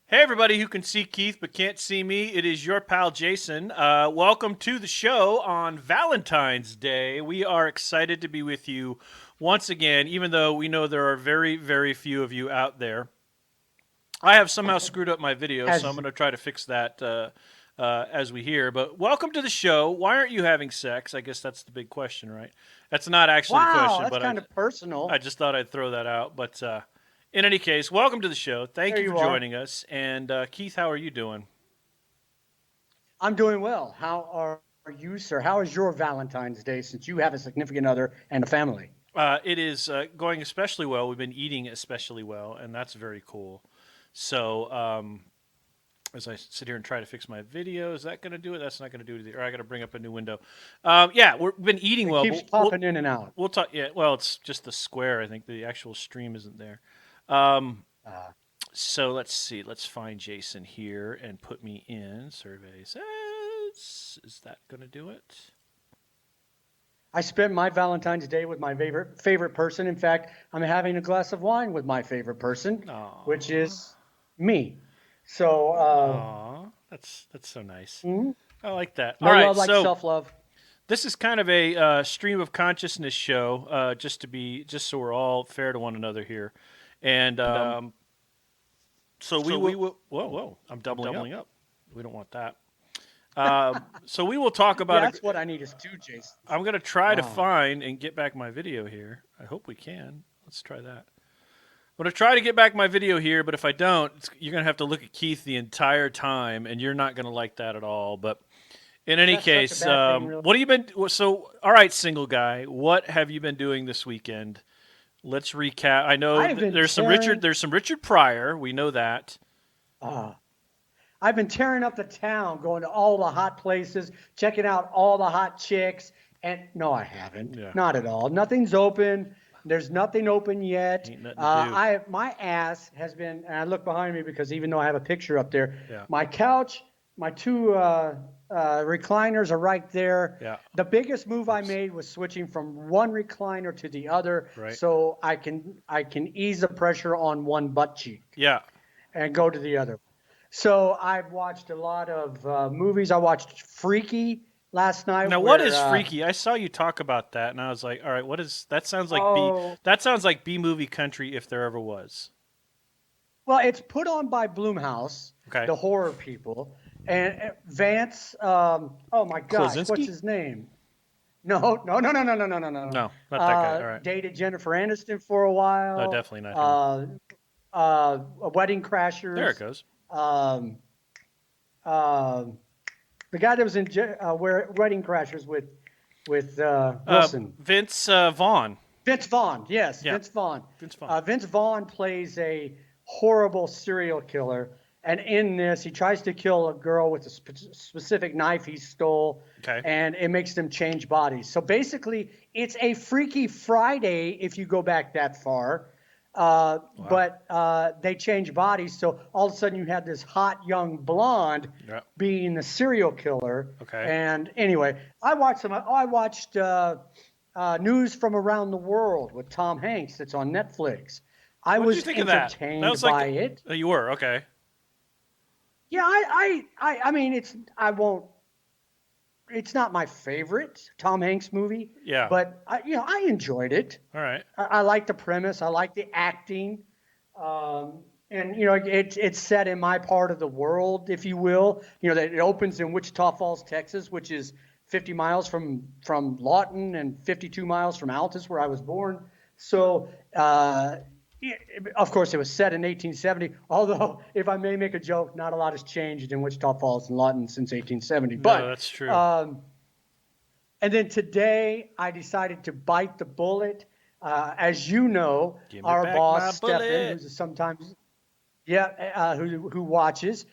Hey, everybody who can see Keith but can't see me. It is your pal Jason. Welcome to the show on Valentine's Day. We are excited to be with you once again, even though we know there are very, very few of you out there. I have somehow screwed up my video, so I'm As going to try to fix that as we hear. But welcome to the show. Why aren't you having sex? I guess that's the big question, right? That's not actually the wow, question, that's but kind of I personal. just thought I'd throw that out. But in any case, welcome to the show. Thank There you for you are. joining us. And Keith, how are you doing? I'm doing well. How are you, sir? How is your Valentine's Day since you have a significant other and a family? It is going especially well. We've been eating especially well, and that's very cool. So, as I sit here and try to fix my video, is that going to do it? That's not going to do it either. Or I got to bring up a new window. Yeah, we've been eating It well, keeps but we'll popping in and out. we'll talk. Yeah, well, it's just the square. I think the actual stream isn't there. Um, Uh, so let's see. Let's find Jason here and put me in. Survey says, is that going to do it? I spent my Valentine's Day with my favorite person. In fact, I'm having a glass of wine with my favorite person, which Aww. is me. So, Aw, that's so nice. mhm. I like that. All No right, love like so self love. this is kind of a stream of consciousness show, just so we're all fair to one another here, and so we will. Whoa, I'm doubling up. We don't want that. So we will talk Yeah, about. that's what I need is two Jasons. I'm going to try to Wow. find and get back my video here. I hope we can. Let's try that. I'm going to try to get back my video here, but if I don't, you're going to have to look at Keith the entire time, and you're not going to like that at all. But in Is any that such a case, bad thing, really? what have you been? So, all right, single guy, what have you been doing this weekend? Let's recap. I know I have been there's some Richard. tearing. There's some Richard Pryor. We know that. Uh, I've been tearing up the town, going to all the hot places, checking out all the hot chicks. And no, I haven't. Yeah, Not at all. Nothing's open. There's nothing open yet. ain't nothing to do. My ass has been. And I look behind me because even though I have a picture up there, Yeah, my couch, my two recliners are right there. yeah. The biggest move I Oops. made was switching from one recliner to the other, Right. so I can ease the pressure on one butt cheek Yeah. and go to the other. So I've watched a lot of movies. I watched Freaky last night, Now, what where is freaky? I saw you talk about that, and I was like, all right, what is that? Sounds like B. oh That sounds like B movie country if there ever was. well, it's put on by Blumhouse, Okay. the horror people, and Vance. Oh my gosh, what's Klaczynski? his name? No, no, no, no, no, no, no, no, no. No, not that guy. All right. Dated Jennifer Aniston for a No, while. definitely not him. Uh, Wedding There it Crashers. goes. Um, uh, the guy that was in Wedding Crashers with Wilson. Vince Vaughn. Vince Vaughn, yes, Yeah, Vince Vaughn. Vince Vaughn. Vince Vaughn plays a horrible serial killer, and in this, he tries to kill a girl with a specific knife he stole, Okay. and it makes them change bodies. So basically, it's a Freaky Friday if you go back that far. Wow. But they change bodies, so all of a sudden you have this hot young blonde Yeah. being the serial killer. Okay. And anyway, I watched some. I watched News from Around the World with Tom Hanks. That's on Netflix. I What did you was think of that? That entertained was like by it. you were okay. Yeah, I mean, I won't. It's not my favorite Tom Hanks movie, Yeah. but I enjoyed it. All right. I like the premise. I like the acting. And it's set in my part of the world, if you will. That it opens in Wichita Falls, Texas, which is 50 miles from Lawton and 52 miles from Altus, where I was born. So, yeah, of course, it was set in 1870. Although, if I may make a joke, not a lot has changed in Wichita Falls and Lawton since 1870. No, But that's true. and then today, I decided to bite the bullet. As you know, Give me our back my boss Stefan, bullet. who's sometimes who watches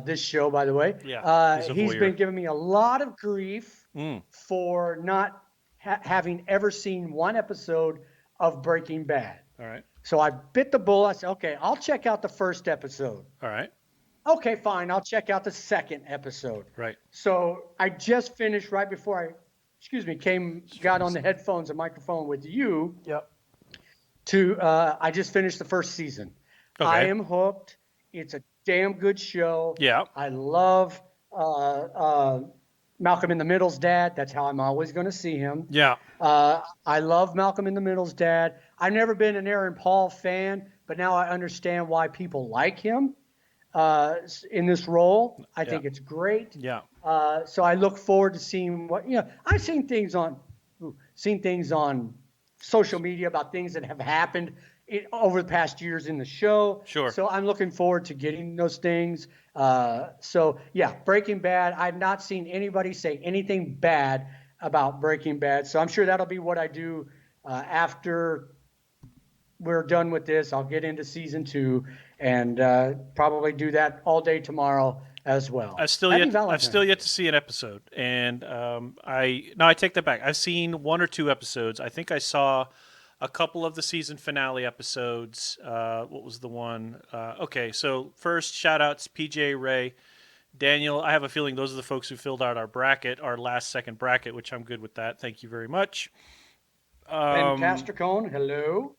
this show, by the way, Yeah. He's a he's voyeur. been giving me a lot of grief Mm. for not having ever seen one episode of Breaking Bad. All right. So I bit the bullet. I said, okay, I'll check out the first episode. All right. Okay, fine. I'll check out the second episode. Right. So I just finished right before got on the Jeez. headphones and microphone with you Yep. I just finished the first season. I Okay. am hooked. It's a damn good show. Yeah. I love Malcolm in the Middle's dad. That's how I'm always going to see him. Yeah. I love Malcolm in the Middle's dad. I've never been an Aaron Paul fan, but now I understand why people like him in this role. I Yeah. think it's great. Yeah. So I look forward to seeing what I've seen things on social media about things that have happened over the past years in the show. Sure. So I'm looking forward to getting those things. So yeah, Breaking Bad. I've not seen anybody say anything bad about Breaking Bad. So I'm sure that'll be what I do after we're done with this. I'll get into season 2 and probably do that all day tomorrow as well. Happy I've Valentine. still yet to see an episode, and I take that back. I've seen 1 or 2 episodes. I think I saw a couple of the season finale episodes. What was the one? Okay, so first shout outs PJ, Ray, Daniel. I have a feeling those are the folks who filled out our bracket, our last second bracket, which I'm good with that. Thank you very much. Ben Castricone, hello.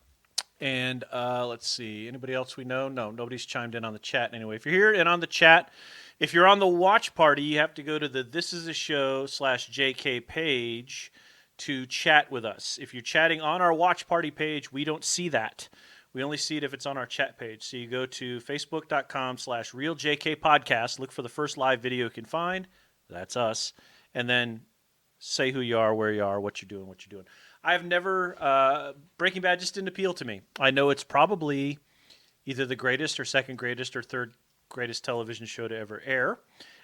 And let's see, anybody else we know? No, nobody's chimed in on the chat anyway. If you're here and on the chat, if you're on the watch party, you have to go to the This Is a Show /JK page to chat with us. If you're chatting on our watch party page, we don't see that. We only see it if it's on our chat page. So you go to facebook.com/RealJK podcast, look for the first live video you can find. That's us. And then say who you are, where you are, what you're doing. I've never Breaking Bad just didn't appeal to me. I know it's probably either the greatest or second greatest or third greatest television show to ever air,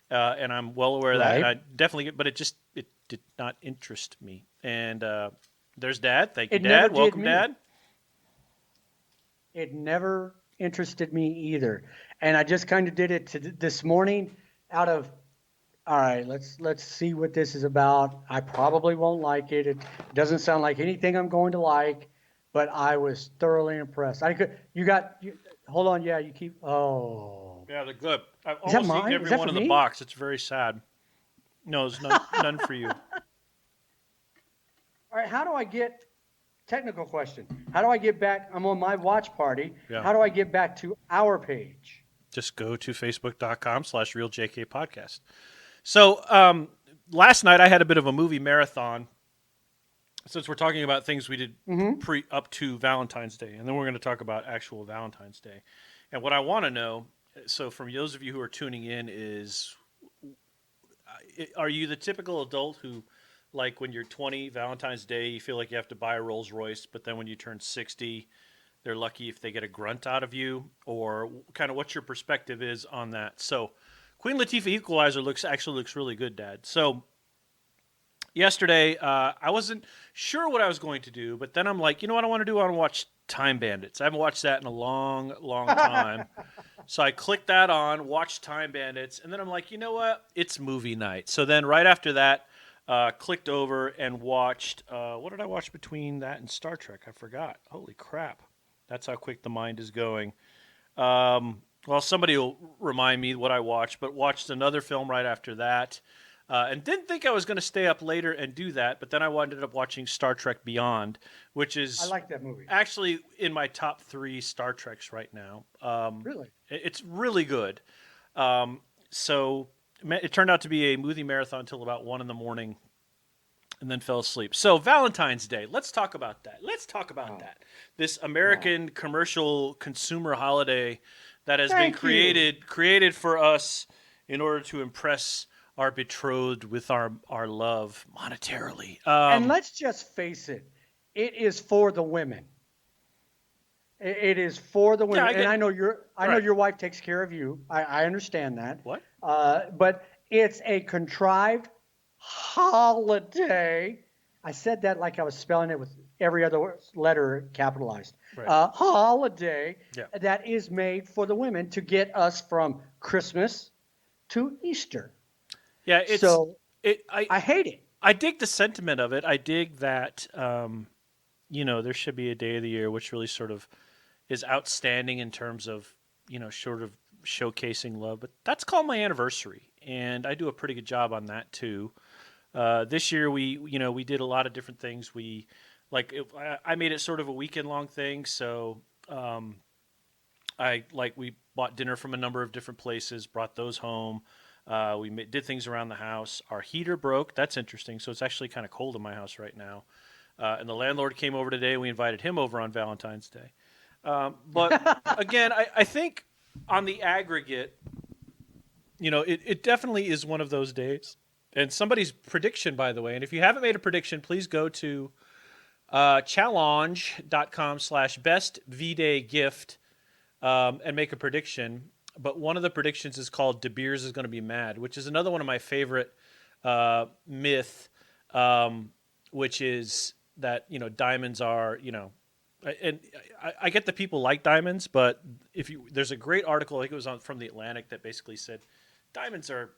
and I'm well aware of that. And Right. I definitely, but it did not interest me. And there's Dad. Thank you, It never Dad. did Welcome, me. Dad. It never interested me either. And I just kind of did it this morning out of all right, let's see what this is about. I probably won't like it. It doesn't sound like anything I'm going to like, but I was thoroughly impressed. Hold on, yeah, you keep Yeah, they're good. I've is that almost eaten mine? Is every that one for in the me? box. It's very sad. No, there's none for you. All right, how do I get technical question? How do I get back? I'm on my watch party. Yeah. How do I get back to our page? Just go to facebook.com/RealJK podcast. So last night I had a bit of a movie marathon. Since we're talking about things we did up to Valentine's Day, and then we're going to talk about actual Valentine's Day. And what I want to know, so from those of you who are tuning in, is are you the typical adult who, like when you're 20, Valentine's Day, you feel like you have to buy a Rolls Royce, but then when you turn 60, they're lucky if they get a grunt out of you, or kind of what your perspective is on that. So Queen Latifah Equalizer actually looks really good, Dad. So yesterday, I wasn't sure what I was going to do, but then I'm like, you know what I want to do? I want to watch Time Bandits. I haven't watched that in a long, long time. So I clicked that on, watched Time Bandits, and then I'm like, you know what? It's movie night. So then right after that, clicked over and watched, what did I watch between that and Star Trek? I forgot. Holy crap. That's how quick the mind is going. Well, somebody will remind me what I watched, but watched another film right after that. And didn't think I was going to stay up later and do that, but then I ended up watching Star Trek Beyond, which I is like that movie. actually in my top 3 Star Treks right now. Really? It's really good. So it turned out to be a movie marathon until about 1 in the morning, and then fell asleep. So Valentine's Day, let's talk about that. This American commercial consumer holiday that has been Thank you. created for us in order to impress our betrothed with our love monetarily. And let's just face it, it is for the women. It is for the Yeah, women, I and get I know right. your wife takes care of you. I understand that. What? But it's a contrived holiday. I said that like I was spelling it with every other letter capitalized. Right. Holiday Yeah. that is made for the women to get us from Christmas to Easter. Yeah, So it. I hate it. I dig the sentiment of it. I dig that there should be a day of the year which really sort of is outstanding in terms of sort of showcasing love. But that's called my anniversary, and I do a pretty good job on that too. This year we did a lot of different things. I made it sort of a weekend long thing. So we bought dinner from a number of different places, brought those home. Did things around the house. Our heater broke. That's interesting. So it's actually kind of cold in my house right now. And the landlord came over today. We invited him over on Valentine's Day. But again, I think on the aggregate, it definitely is one of those days. And somebody's prediction, by the way, and if you haven't made a prediction, please go to challenge.com/best V-Day gift and make a prediction. But one of the predictions is called De Beers is going to be mad, which is another one of my favorite myth, which is that, diamonds are, and I get that people like diamonds, but there's a great article, I think it was from The Atlantic, that basically said diamonds are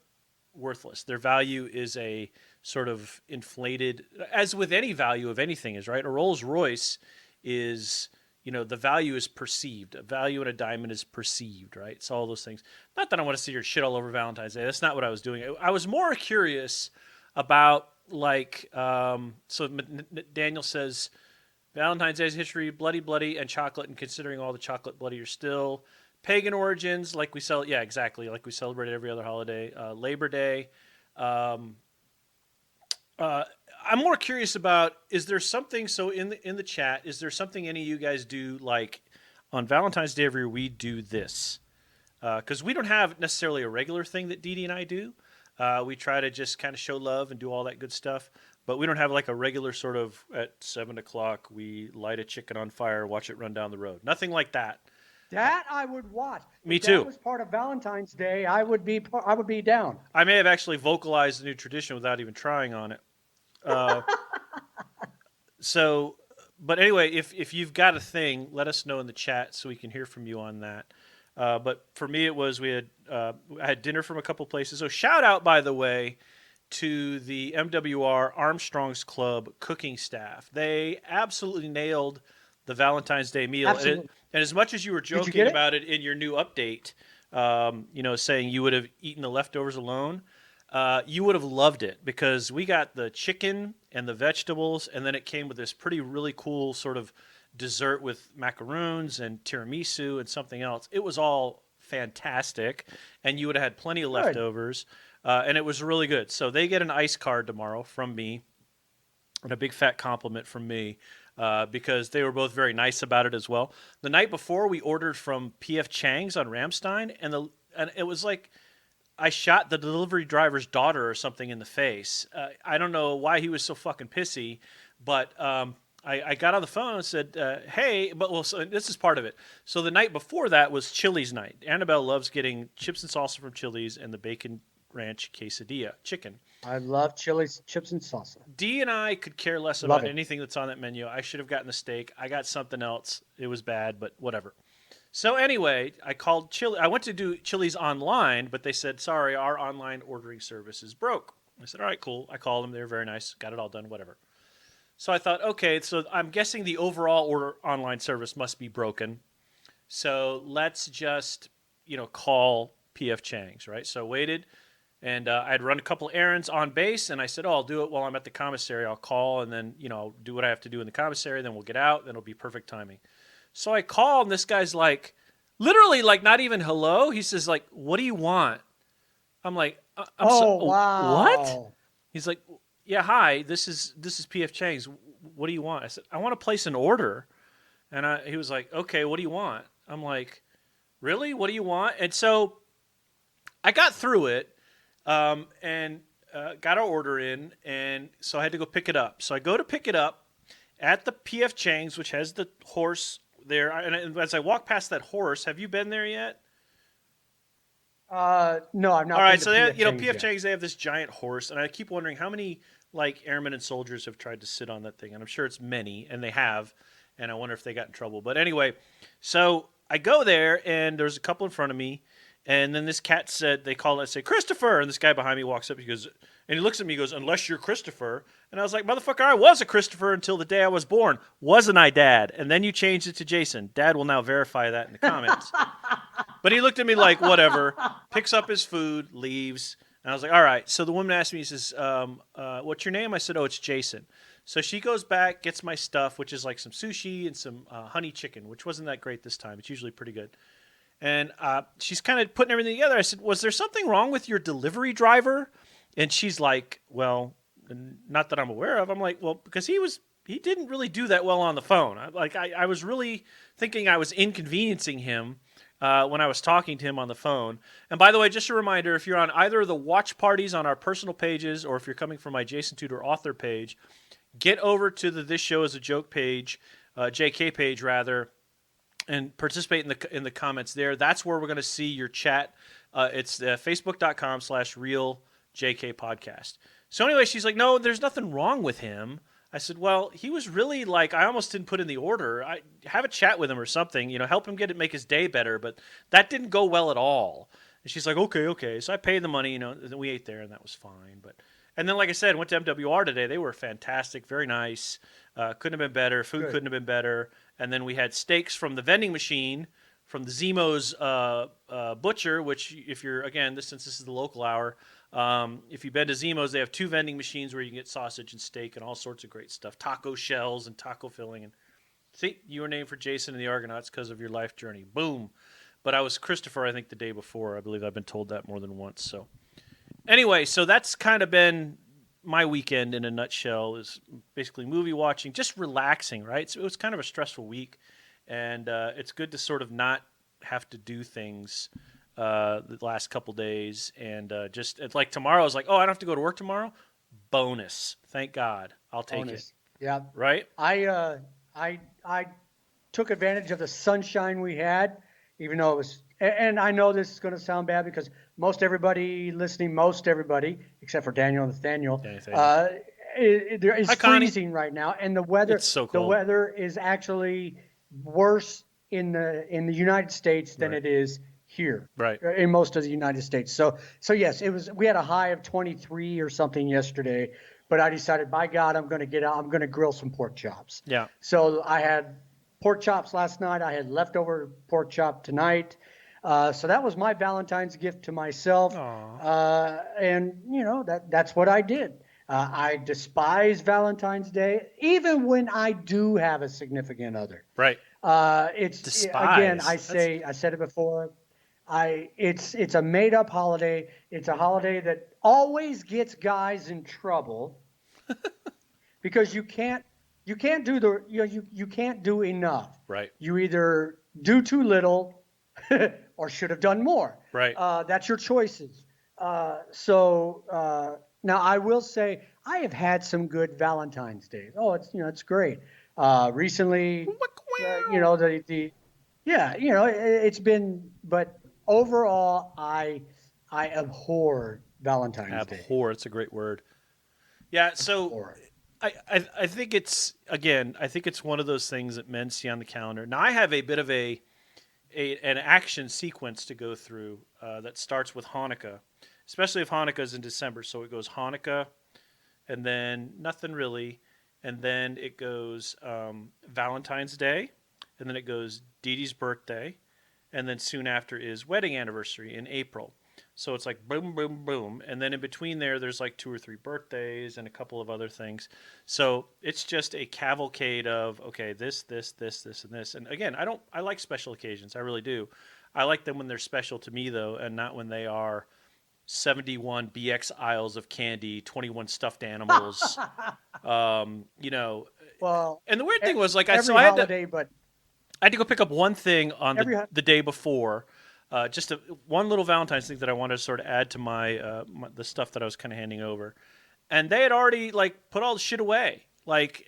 worthless. Their value is a sort of inflated, as with any value of anything is, right? A Rolls Royce is, the value is perceived. A value in a diamond is perceived, right? So all those things. Not that I want to sit here and shit all over Valentine's Day. That's not what I was doing. I was more curious about, Daniel says, Valentine's Day's history, bloody, and chocolate, and considering all the chocolate bloodier still. Pagan origins, like we celebrate every other holiday. Labor Day. I'm more curious about, is there something, so in the chat, is there something any of you guys do, like on Valentine's Day every year, we do this? Because we don't have necessarily a regular thing that Dee Dee and I do. We try to just kind of show love and do all that good stuff. But we don't have like a regular sort of at 7 o'clock, we light a chicken on fire, watch it run down the road. Nothing like that. That I would watch. Me if too. That was part of Valentine's Day. I would be down. I may have actually vocalized a new tradition without even trying on it. But anyway, if you've got a thing, let us know in the chat so we can hear from you on that. But for me, it was I had dinner from a couple places. So shout out, by the way, to the MWR Armstrong's Club cooking staff. They absolutely nailed the Valentine's Day meal. And as much as you were joking about it in your new update, saying you would have eaten the leftovers alone, you would have loved it because we got the chicken and the vegetables, and then it came with this really cool sort of dessert with macaroons and tiramisu and something else. It was all fantastic, and you would have had plenty of leftovers, and it was really good. So they get an ice card tomorrow from me, and a big fat compliment from me, because they were both very nice about it as well. The night before, we ordered from P.F. Chang's on Ramstein, and it was like I shot the delivery driver's daughter or something in the face. I don't know why he was so fucking pissy, but I got on the phone and said, hey, so this is part of it. So the night before that was Chili's night. Annabelle loves getting chips and salsa from Chili's and the bacon ranch quesadilla chicken. I love Chili's chips and salsa. Dee and I could care less about anything that's on that menu. I should have gotten the steak. I got something else. It was bad, but whatever. So anyway, I called Chili. I went to do Chili's online, but they said, sorry, our online ordering service is broke. I said, all right, cool. I called them. They were very nice. Got it all done, whatever. So I thought, okay, so I'm guessing the overall order online service must be broken. So let's just, call P.F. Chang's, right? So I waited, and I had run a couple errands on base, and I said, I'll do it while I'm at the commissary. I'll call, and then, I'll do what I have to do in the commissary, then we'll get out, then it'll be perfect timing. So I call, and this guy's like, literally, like, not even hello. He says, like, what do you want? I'm like, wow. What? He's like, yeah, hi, this is P.F. Chang's. What do you want? I said, I want to place an order. And he was like, okay, what do you want? I'm like, really? What do you want? And so I got through it and got our order in, and so I had to go pick it up. So I go to pick it up at the P.F. Chang's, which has the horse there. And as I walk past that horse, have you been there yet? No, I've not. All right, so they have, P.F. Chang's, they have this giant horse, and I keep wondering how many airmen and soldiers have tried to sit on that thing, and I'm sure it's many, and they have, and I wonder if they got in trouble. But anyway, so I go there, and there's a couple in front of me, and then this cat said, they call it, say, Christopher, and this guy behind me walks up, he goes, and he looks at me, he goes, unless you're Christopher. And I was like, motherfucker, I was a Christopher until the day I was born. Wasn't I, Dad? And then you changed it to Jason. Dad will now verify that in the comments. But he looked at me like, whatever, picks up his food, leaves. And I was like, all right. So the woman asked me, he says, what's your name? I said, oh, it's Jason. So she goes back, gets my stuff, which is like some sushi and some honey chicken, which wasn't that great this time. It's usually pretty good. And she's kind of putting everything together. I said, was there something wrong with your delivery driver? And she's like, well, not that I'm aware of. I'm like, well, because he didn't really do that well on the phone. I was really thinking I was inconveniencing him when I was talking to him on the phone. And by the way, just a reminder, if you're on either of the watch parties on our personal pages, or if you're coming from my Jason Tudor author page, get over to the This Show is a Joke page, JK page rather, and participate in the comments there. That's where we're going to see your chat. It's facebook.com/real JK podcast. So anyway, she's like, no, there's nothing wrong with him. I said, well, he was really like, I almost didn't put in the order. I have a chat with him or something, help him make his day better. But that didn't go well at all. And she's like, okay. So I paid the money, and we ate there, and that was fine. And then, like I said, went to MWR today. They were fantastic, very nice. Couldn't have been better. Food couldn't have been better. And then we had steaks from the vending machine from the Zemo's Butcher, which if you're, again, since this is the local hour, if you've been to Zemo's, they have 2 vending machines where you can get sausage and steak and all sorts of great stuff, taco shells and taco filling. And see, you were named for Jason and the Argonauts because of your life journey. Boom. But I was Christopher, I think, the day before. I believe I've been told that more than once. So anyway, so that's kind of been my weekend in a nutshell, is basically movie watching, just relaxing, right? So it was kind of a stressful week, and it's good to sort of not have to do things the last couple days, and it's like tomorrow is like, oh, I don't have to go to work tomorrow. Bonus, thank God, I'll take it. Yeah, right. I took advantage of the sunshine we had, even though it was. And I know this is going to sound bad because most everybody, except for Daniel and Nathaniel, it's freezing right now, and the weather. It's so cold. The weather is actually worse in the United States than it is here, right, in most of the United States. So yes, it was. We had a high of 23 or something yesterday, but I decided, by God, I'm going to get out. I'm going to grill some pork chops. Yeah. So I had pork chops last night. I had leftover pork chop tonight. So that was my Valentine's gift to myself. And that's what I did. I despise Valentine's Day, even when I do have a significant other. Right. Despise. Again, I said it before. It's a made up holiday. It's a holiday that always gets guys in trouble because you can't do you can't do enough. Right. You either do too little or should have done more. Right. That's your choices. So now I will say I have had some good Valentine's Days. Oh, it's great. Recently, it's been, but overall, I abhor Valentine's Day. Abhor, it's a great word. Yeah. So I think it's one of those things that men see on the calendar. Now I have a bit of an action sequence to go through that starts with Hanukkah, especially if Hanukkah is in December. So it goes Hanukkah, and then nothing really, and then it goes Valentine's Day, and then it goes Dee Dee's birthday, and then soon after is wedding anniversary in April. So it's like boom, boom, boom, and then in between there's like 2 or 3 birthdays and a couple of other things. So it's just a cavalcade of, okay, this, and this. And again, I like special occasions. I really do. I like them when they're special to me, though, and not when they are 71 BX aisles of candy, 21 stuffed animals. Well, and the weird thing was, like, I had to go pick up one thing on the day before. Just one little Valentine's thing that I wanted to sort of add to my the stuff that I was kind of handing over, and they had already put all the shit away. Like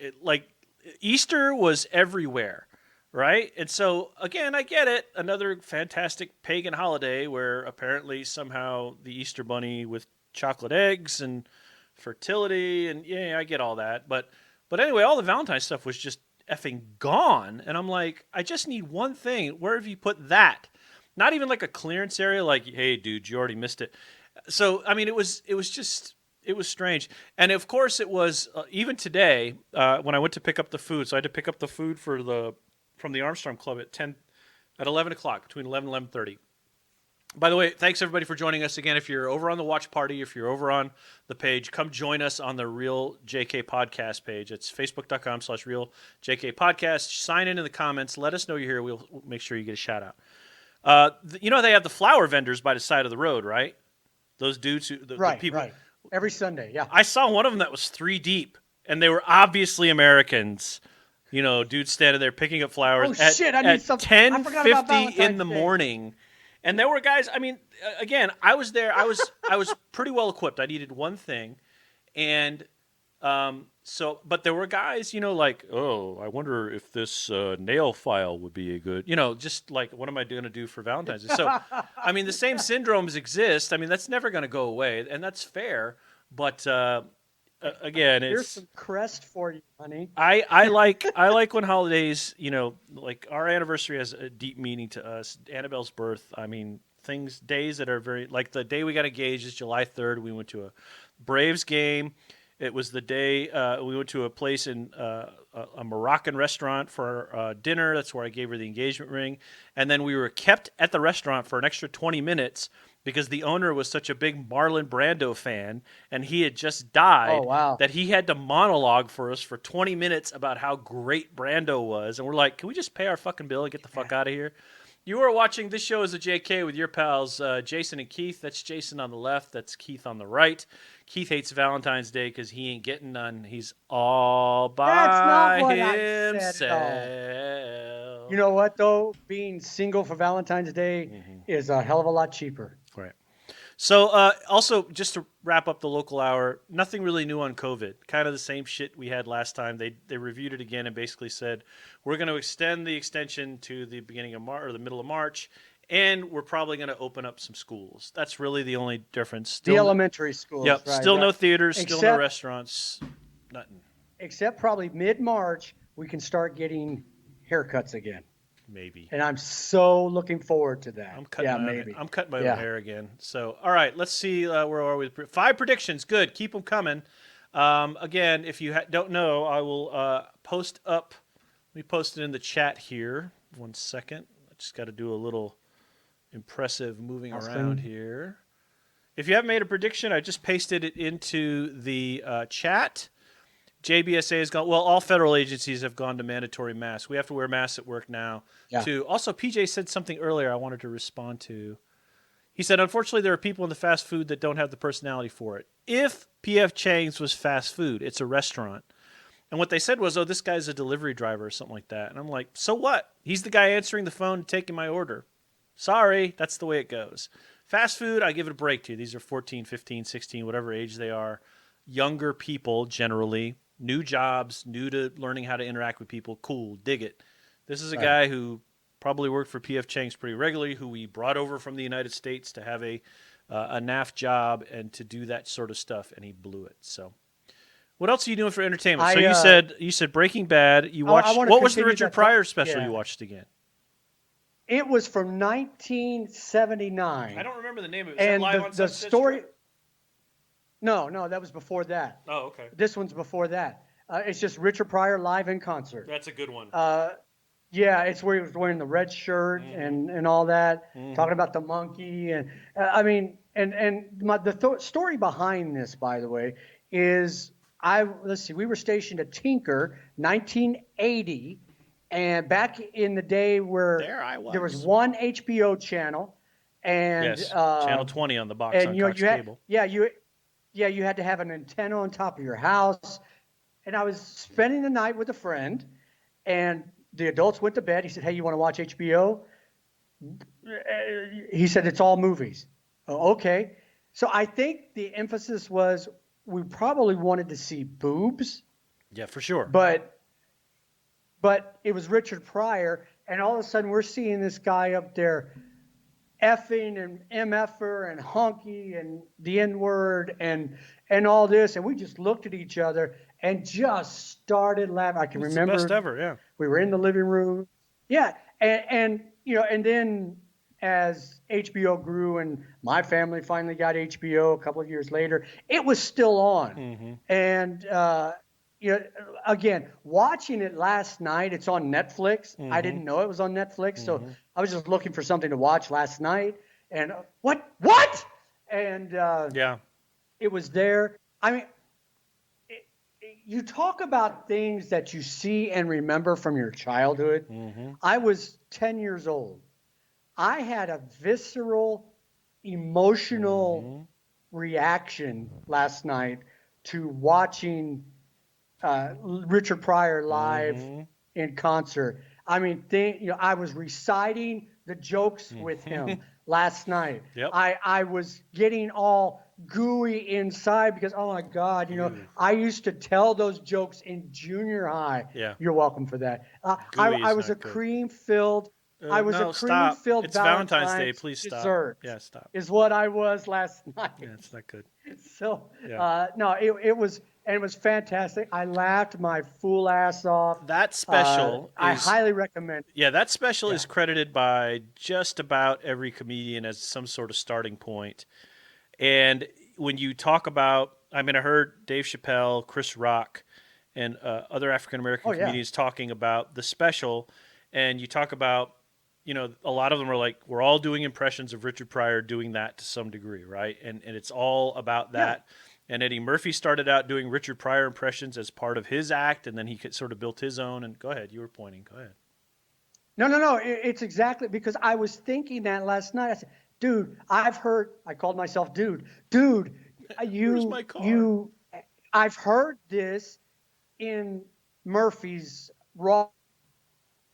Easter was everywhere, right? And so again, I get it. Another fantastic pagan holiday where apparently somehow the Easter bunny with chocolate eggs and fertility, and yeah, I get all that. But anyway, all the Valentine's stuff was just effing gone, and I'm like, I just need one thing. Where have you put that? Not even like a clearance area, like, hey, dude, you already missed it. So, I mean, it was strange. And of course, it was even today when I went to pick up the food. So I had to pick up the food from the Armstrong Club at 11 o'clock, between 11 and 11:30. By the way, thanks everybody for joining us again. If you're over on the watch party, if you're over on the page, come join us on the Real JK Podcast page. It's facebook.com/Real JK Podcast. Sign in the comments. Let us know you're here. We'll make sure you get a shout out. You know they have the flower vendors by the side of the road, right? Those dudes, the Right, people. right. Every Sunday, yeah. I saw one of them that was 3 deep, and they were obviously Americans. You know, dudes standing there picking up flowers Oh at shit! I need at some. I forgot about 10:50 in Valentine's the Day. morning, and there were guys. I mean, again, I was there. I was pretty well equipped. I needed one thing, and but there were guys, like, oh, I wonder if this nail file would be a good, just like, what am I going to do for Valentine's Day? So, I mean, the same syndromes exist. I mean, that's never going to go away, and that's fair. But again, Here's it's some crest for you, honey. I like when holidays, like our anniversary has a deep meaning to us. Annabelle's birth. I mean, days that are very like the day we got engaged is July 3rd. We went to a Braves game. It was the day we went to a place in a Moroccan restaurant for dinner. That's where I gave her the engagement ring. And then we were kept at the restaurant for an extra 20 minutes because the owner was such a big Marlon Brando fan and he had just Oh died wow. that he had to monologue for us for 20 minutes about how great Brando was. And we're like, can we just pay our fucking bill and get the fuck out of here? You are watching This Show is a JK with your pals Jason and Keith. That's Jason on the left. That's Keith on the right. Keith hates Valentine's Day because he ain't getting none. He's all That's not by what I said at all. himself. You know what though? Being single for Valentine's Day is a hell of a lot cheaper. Right. So, also, just to wrap up the local hour, nothing really new on COVID. Kind of the same shit we had last time. They reviewed it again and basically said we're going to extend the extension to the beginning of March or the middle of March, and we're probably going to open up some schools. That's really the only difference. The Still, elementary schools, yep. right? Still Right. no theaters. Still no Except, restaurants. Nothing. except probably mid-March, we can start getting haircuts again. Maybe. And I'm so looking forward to that. I'm cutting Yeah, my maybe. I'm cutting my own Yeah. hair again. So, all right, let's see where are we. 5 predictions. Good. Keep them coming. Again, if you don't know, I will post up. Let me post it in the chat here. 1 second. I just got to do a little impressive moving around here. If you haven't made a prediction, I just pasted it into the chat. JBSA has gone. Well, all federal agencies have gone to mandatory masks. We have to wear masks at work now. Yeah. Too. Also, PJ said something earlier I wanted to respond to. He said, unfortunately, there are people in the fast food that don't have the personality for it. If P.F. Chang's was fast food, it's a restaurant. And what they said was, oh, this guy's a delivery driver or something like that. And I'm like, so what? He's the guy answering the phone and taking my order. Sorry, that's the way it goes. Fast food, I give it a break to. These are 14, 15, 16, whatever age they are. Younger people, generally. New jobs, new to learning how to interact with people. Cool, dig it. This is a guy who probably worked for P.F. Chang's pretty regularly, who we brought over from the United States to have a NAF job and to do that sort of stuff, and he blew it. So, what else are you doing for entertainment? So you said Breaking Bad. You watched. What was the Richard Pryor special you watched again? It was from 1979. I don't remember the name of it. And Live on the Sunset story. Strip? No, that was before that. Oh, okay. This one's before that. It's just Richard Pryor live in concert. That's a good one. Yeah, it's where he was wearing the red shirt and all that, talking about the monkey and I mean, the story behind this, by the way, is we were stationed at Tinker, 1980, and back in the day where there was one HBO channel, and yes, channel 20 on the box and on you know, Cox you had, Cable. you had to have an antenna on top of your house, and I was spending the night with a friend, and the adults went to bed. He said, "Hey, you want to watch HBO?" He said, "It's all movies." Oh, okay. So I think the emphasis was we probably wanted to see boobs. Yeah, for sure. But it was Richard Pryor, and all of a sudden we're seeing this guy up there effing and MFer and honky and the N-word and all this, and we just looked at each other and just started laughing. I can remember the best ever, yeah. We were in the living room. Yeah, and you know, and then as HBO grew and my family finally got HBO a couple of years later, it was still on. And you know, again, watching it last night, it's on Netflix. I didn't know it was on Netflix, so I was just looking for something to watch last night. And what? And yeah, it was there. I mean, you talk about things that you see and remember from your childhood. I was 10 years old. I had a visceral, emotional Mm-hmm. reaction last night to watching Richard Pryor live Mm-hmm. in concert. I mean, I was reciting the jokes with Mm-hmm. him last night. Yep. I was getting all gooey inside because, oh my God, Ew. I used to tell those jokes in junior high. Yeah. You're welcome for that. Gooey I is was a not good. cream filled. I was a No, cream stop. filled It's Valentine's Day. Valentine's Please stop. dessert, Yeah, stop. is what I was last night. Yeah, it's not good. So Yeah. no, it was fantastic. I laughed my fool ass off. That special I is highly recommend. Yeah, that special Yeah. is credited by just about every comedian as some sort of starting point. And when you talk about, I mean, I heard Dave Chappelle, Chris Rock, and other African American Oh yeah. comedians talking about the special, and you talk about, a lot of them are like, we're all doing impressions of Richard Pryor doing that to some degree, right? And it's all about Yeah. that. And Eddie Murphy started out doing Richard Pryor impressions as part of his act, and then he sort of built his own. And go ahead, you were pointing. Go ahead. No, no, no. It's exactly because I was thinking that last night. I said, dude, I've heard. I called myself dude. Where's my You car? you. I've heard this in Murphy's raw.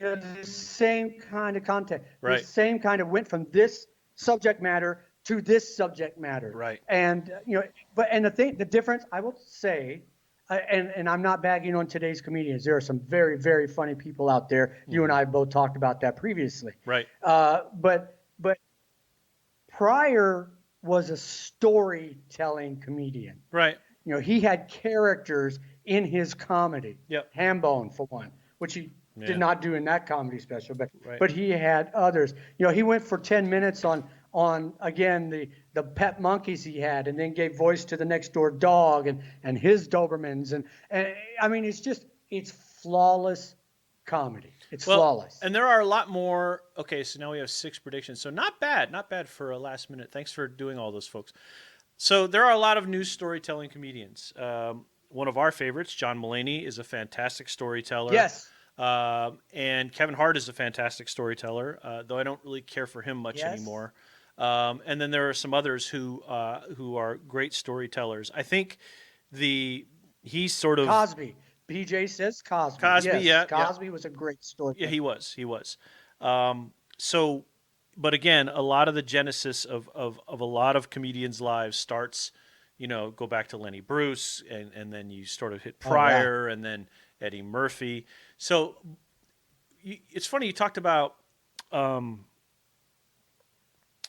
The same kind of content, the Right, same kind of went from this subject matter to this subject matter, right. and the difference I will say, and I'm not bagging on today's comedians. There are some very very funny people out there. You and Hmm. I both talked about that previously, Right, but Pryor was a storytelling comedian. right. He had characters in his comedy. Yep. Hambone, for one, which he did Yeah. not do in that comedy special, but Right. but he had others. He went for 10 minutes on again the pet monkeys he had, and then gave voice to the next door dog and his Dobermans, and I mean it's flawless comedy. It's Well, flawless. and there are a lot more. Okay, so now we have 6 predictions. So not bad for a last minute. Thanks for doing all those, folks. So there are a lot of new storytelling comedians. One of our favorites, John Mulaney, is a fantastic storyteller. Yes. And Kevin Hart is a fantastic storyteller, though I don't really care for him much Yes. anymore. And then there are some others who are great storytellers. I think the he's sort of Cosby. BJ says Cosby. Cosby. Yes, Yeah, yeah, Cosby was a great yeah. storyteller. He was. So, but again, a lot of the genesis of a lot of comedians' lives starts, go back to Lenny Bruce, and then you sort of hit Oh yeah. Pryor, and then Eddie Murphy. So it's funny you talked about um,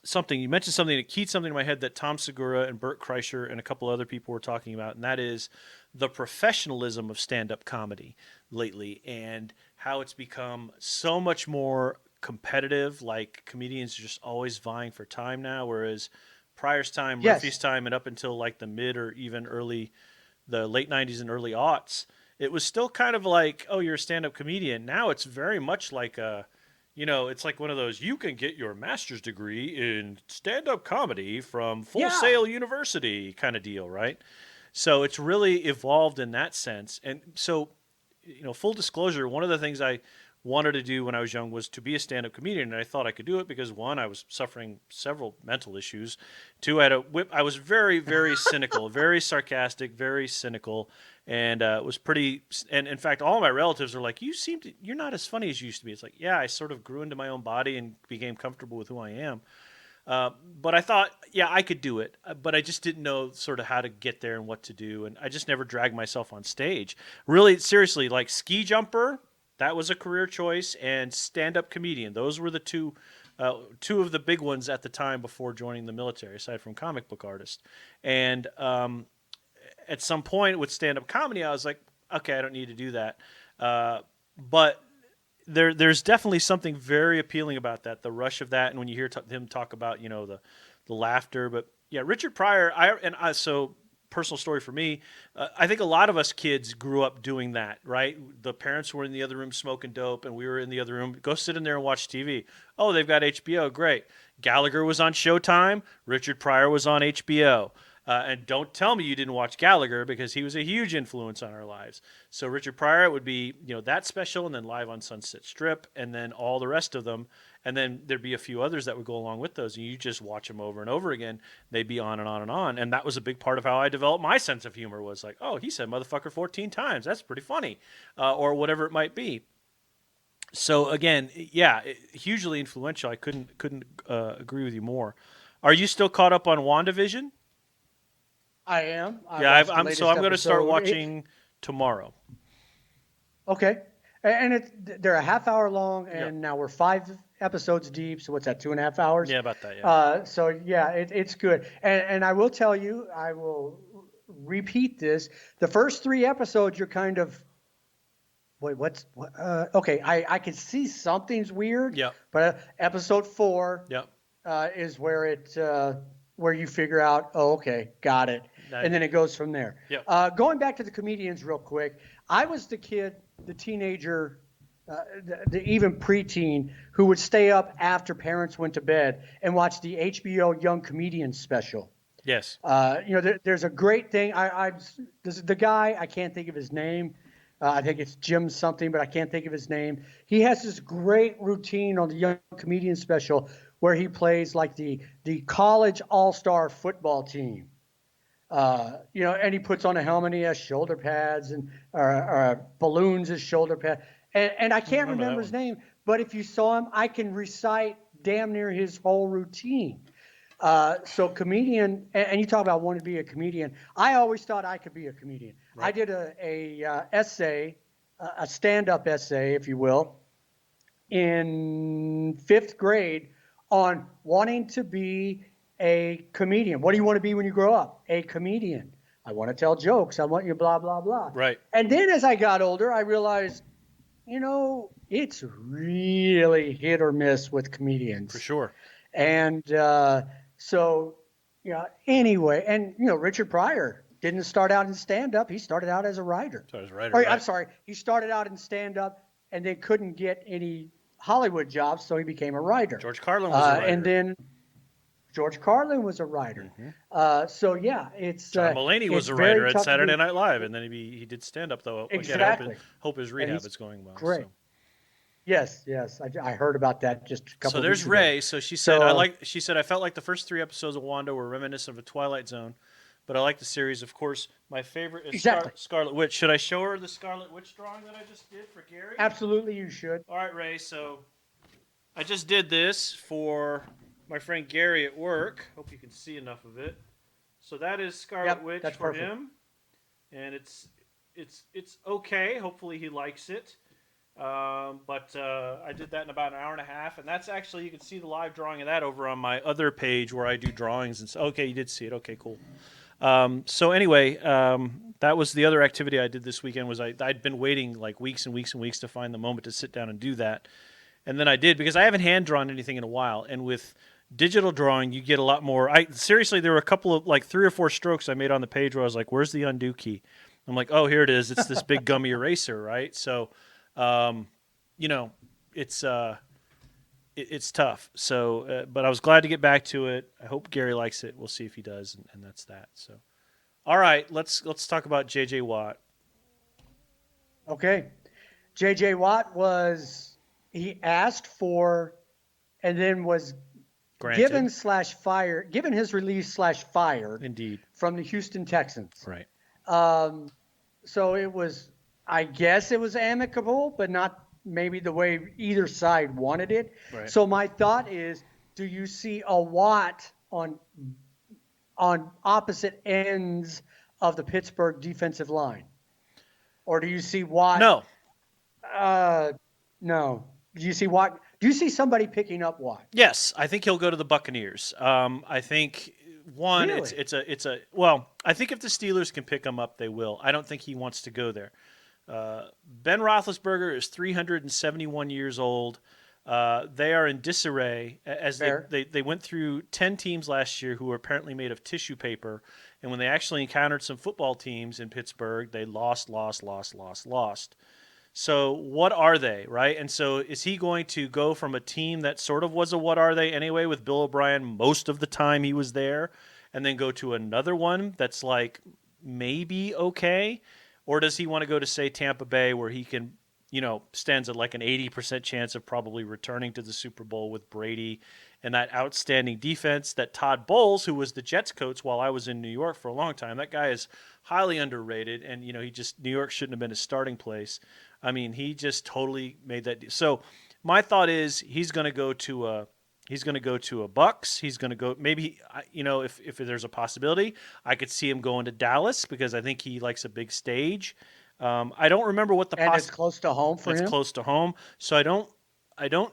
something. You mentioned something that keyed something in my head that Tom Segura and Burt Kreischer and a couple other people were talking about, and that is the professionalism of stand-up comedy lately, and how it's become so much more competitive. Like comedians are just always vying for time now, whereas Pryor's time, Murphy's Yes. time, and up until like the mid or even the late '90s and early aughts, it was still kind of like, oh, you're a stand-up comedian. Now it's very much like it's like one of those, you can get your master's degree in stand-up comedy from Full Yeah. Sail University kind of deal, right? So it's really evolved in that sense. And so, full disclosure, one of the things I wanted to do when I was young was to be a stand-up comedian, and I thought I could do it because one, I was suffering several mental issues. Two, I had a whip. I was very, very cynical, very sarcastic, very cynical, and was pretty. And in fact, all my relatives are like, you're not as funny as you used to be." It's like, yeah, I sort of grew into my own body and became comfortable with who I am. But I thought, yeah, I could do it, but I just didn't know sort of how to get there and what to do, and I just never dragged myself on stage. Really, seriously, like ski jumper, that was a career choice, and stand-up comedian. Those were the two of the big ones at the time before joining the military, aside from comic book artist. And at some point with stand-up comedy, I was like, okay, I don't need to do that. But there's definitely something very appealing about that, the rush of that, and when you hear him talk about the laughter. But yeah, Richard Pryor, so personal story for me. I think a lot of us kids grew up doing that, right? The parents were in the other room smoking dope, and we were in the other room. Go sit in there and watch TV. Oh, they've got HBO, great. Gallagher was on Showtime. Richard Pryor was on HBO. And don't tell me you didn't watch Gallagher, because he was a huge influence on our lives. So Richard Pryor would be, that special, and then Live on Sunset Strip, and then all the rest of them. And then there'd be a few others that would go along with those, and you just watch them over and over again. They'd be on and on and on. And that was a big part of how I developed my sense of humor was like, oh, he said motherfucker 14 times. That's pretty funny. Or whatever it might be. So again, yeah, hugely influential. I couldn't agree with you more. Are you still caught up on WandaVision? I am. I Yeah, watched the I'm going to start episode. watching tomorrow. Okay. And they're a half hour long, and Yep. now we're 5 episodes deep. So what's that, 2.5 hours? Yeah, about that. Yeah. So yeah, it's good. And I will tell you, I will repeat this. The first 3 episodes, you're kind of, wait, okay, I can see something's weird. Yep. But episode 4 Yep. is where you figure out, oh, okay, got it. Nice. And then it goes from there. Yep. Going back to the comedians real quick, I was the kid, the teenager, the even preteen who would stay up after parents went to bed and watch the HBO Young Comedians special. Yes. There's a great thing. The guy, I can't think of his name. I think it's Jim something, but I can't think of his name. He has this great routine on the Young Comedian special where he plays like the college all-star football team. And he puts on a helmet, and he has shoulder pads and balloons as shoulder pads. And I can't remember his name, but if you saw him, I can recite damn near his whole routine. So comedian, and you talk about wanting to be a comedian. I always thought I could be a comedian. Right. I did a essay, a stand-up essay, if you will, in 5th grade on wanting to be a comedian. What do you want to be when you grow up? A comedian. I want to tell jokes. I want you blah, blah, blah. Right. And then as I got older, I realized, it's really hit or miss with comedians. For sure. And anyway, and Richard Pryor didn't start out in stand-up. He started out as a writer. So as a writer, right. I'm sorry. He started out in stand-up and then couldn't get any Hollywood jobs, so he became a writer. George Carlin was a writer. And then George Carlin was a writer. Mm-hmm. It's John Mulaney was a writer at Saturday Night Live, and then he did stand-up though. Exactly. Again, hope his rehab is going well. Great. So. Yes. I heard about that just a couple. So there's weeks Ray. ago. So she said, I felt like the first 3 episodes of Wanda were reminiscent of a Twilight Zone, but I like the series. Of course, my favorite is Scarlet Witch. Should I show her the Scarlet Witch drawing that I just did for Gary? Absolutely, you should. All right, Ray. So I just did this for my friend Gary at work. Hope you can see enough of it. So that is Scarlet Witch for him, and it's okay. Hopefully he likes it. But I did that in about an hour and a half, and that's actually, you can see the live drawing of that over on my other page where I do drawings. And okay, you did see it. Okay, cool. So anyway, that was the other activity I did this weekend. Was I'd been waiting like weeks and weeks and weeks to find the moment to sit down and do that, and then I did, because I haven't hand drawn anything in a while, and with digital drawing you get a lot more. Seriously, there were a couple of like 3 or 4 strokes I made on the page where I was like, "Where's the undo key?" I'm like, "Oh, here it is. It's this big gummy eraser, right?" So. It's tough. So, but I was glad to get back to it. I hope Gary likes it. We'll see if he does, and that's that. So, all right, let's talk about J.J. Watt. Okay, J.J. Watt he asked for, and then was Granted. given his release / fired. Indeed. From the Houston Texans. Right. So it was. I guess it was amicable, but not maybe the way either side wanted it. Right. So my thought is, do you see a Watt on opposite ends of the Pittsburgh defensive line? Or do you see Watt? No. No. Do you see Watt? Do you see somebody picking up Watt? Yes, I think he'll go to the Buccaneers. I think one, really? I think if the Steelers can pick him up, they will. I don't think he wants to go there. Ben Roethlisberger is 371 years old. They are in disarray as they went through 10 teams last year who were apparently made of tissue paper. And when they actually encountered some football teams in Pittsburgh, they lost. So what are they, right? And so is he going to go from a team that sort of was a what are they anyway with Bill O'Brien most of the time he was there, and then go to another one that's like maybe okay? Or does he want to go to, say, Tampa Bay, where he can stands at like an 80% chance of probably returning to the Super Bowl with Brady and that outstanding defense that Todd Bowles, who was the Jets coach while I was in New York for a long time, that guy is highly underrated. And, New York shouldn't have been his starting place. I mean, he just totally made that. So my thought is he's going to go to a Bucks. He's going to go maybe if there's a possibility, I could see him going to Dallas because I think he likes a big stage. I don't remember what the And it's close to home for it's him. close to home, so I don't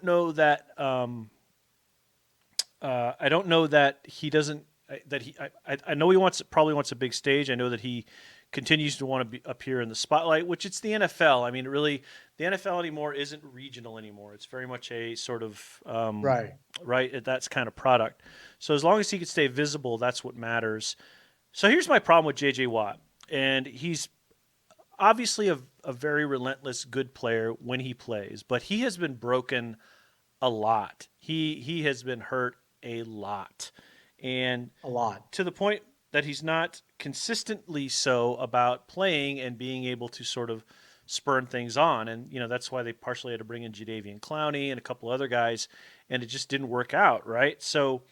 know that I don't know that he doesn't that he I know he probably wants a big stage. I know that he continues to want to appear in the spotlight, which it's the NFL. I mean, really, the NFL anymore isn't regional anymore. It's very much a sort of Right. right. That's kind of product. So as long as he can stay visible, that's what matters. So here's my problem with J.J. Watt, and he's obviously a very relentless, good player when he plays, but he has been broken a lot. He has been hurt a lot, and A lot. to the point that he's not consistently so about playing and being able to sort of spurn things on. And that's why they partially had to bring in Jadeveon Clowney and a couple other guys, and it just didn't work out, right? So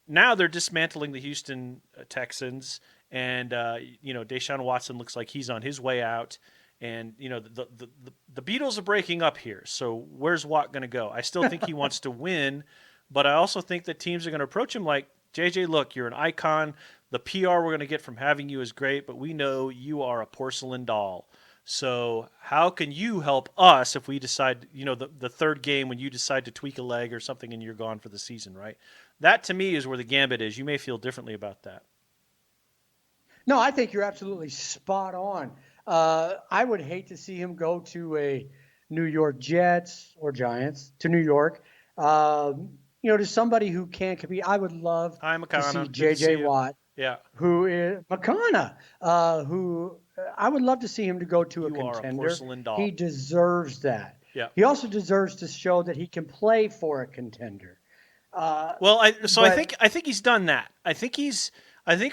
now they're dismantling the Houston Texans, and Deshaun Watson looks like he's on his way out. And the Beatles are breaking up here. So where's Watt going to go? I still think he wants to win, but I also think that teams are going to approach him like, JJ, look, you're an icon. The PR we're going to get from having you is great, but we know you are a porcelain doll. So how can you help us if we decide, the third game when you decide to tweak a leg or something and you're gone for the season, right? That to me is where the gambit is. You may feel differently about that. No, I think you're absolutely spot on. I would hate to see him go to a New York Jets or Giants to New York. To somebody who can't compete. I would love Hi, to see McConnell. Good to see J.J. you. Watt, Yeah. who is McConnell, who I would love to see him to go to a You are a contender. porcelain doll. He deserves that. Yeah. He also deserves to show that he can play for a contender. Well, I think he's done that. I think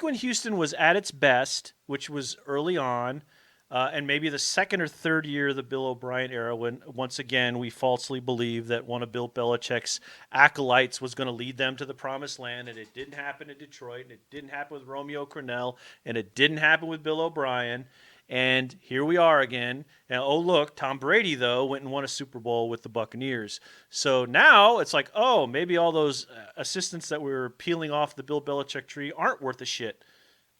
when Houston was at its best, which was early on, and maybe the second or third year of the Bill O'Brien era, when once again we falsely believed that one of Bill Belichick's acolytes was going to lead them to the promised land, and it didn't happen in Detroit, and it didn't happen with Romeo Crennel, and it didn't happen with Bill O'Brien. And here we are again. Now, oh, look, Tom Brady, though, went and won a Super Bowl with the Buccaneers. So now it's like, oh, maybe all those assistants that we were peeling off the Bill Belichick tree aren't worth a shit.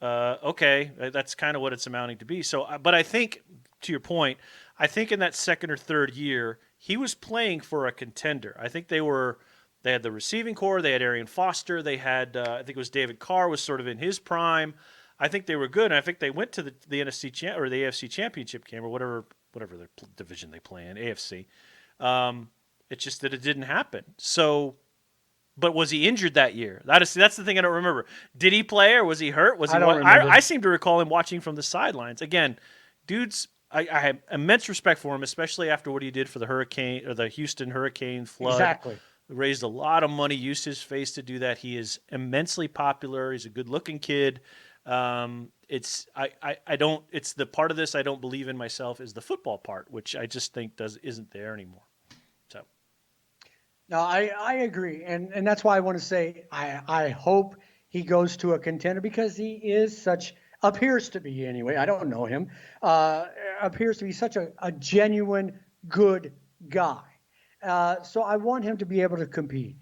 Okay, that's kind of what it's amounting to be. So, but I think, to your point, I think in that second or third year, he was playing for a contender. I think they had the receiving core, they had Arian Foster, they had, I think it was David Carr was sort of in his prime. I think they were good, and I think they went to the NFC or the AFC Championship game or whatever their division they play in, AFC. It's just that it didn't happen. So, but was he injured that year? That's the thing I don't remember. Did he play or was he hurt? I don't remember. I seem to recall him watching from the sidelines. Again, I have immense respect for him, especially after what he did for the Hurricane or the Houston Hurricane flood. Exactly. Raised a lot of money, used his face to do that. He is immensely popular. He's a good-looking kid. It's the part of this I don't believe in myself is the football part, which I just think isn't there anymore. So No, I agree, and that's why I want to say I hope he goes to a contender because he appears to be anyway. I don't know him. Appears to be such a genuine good guy. So I want him to be able to compete.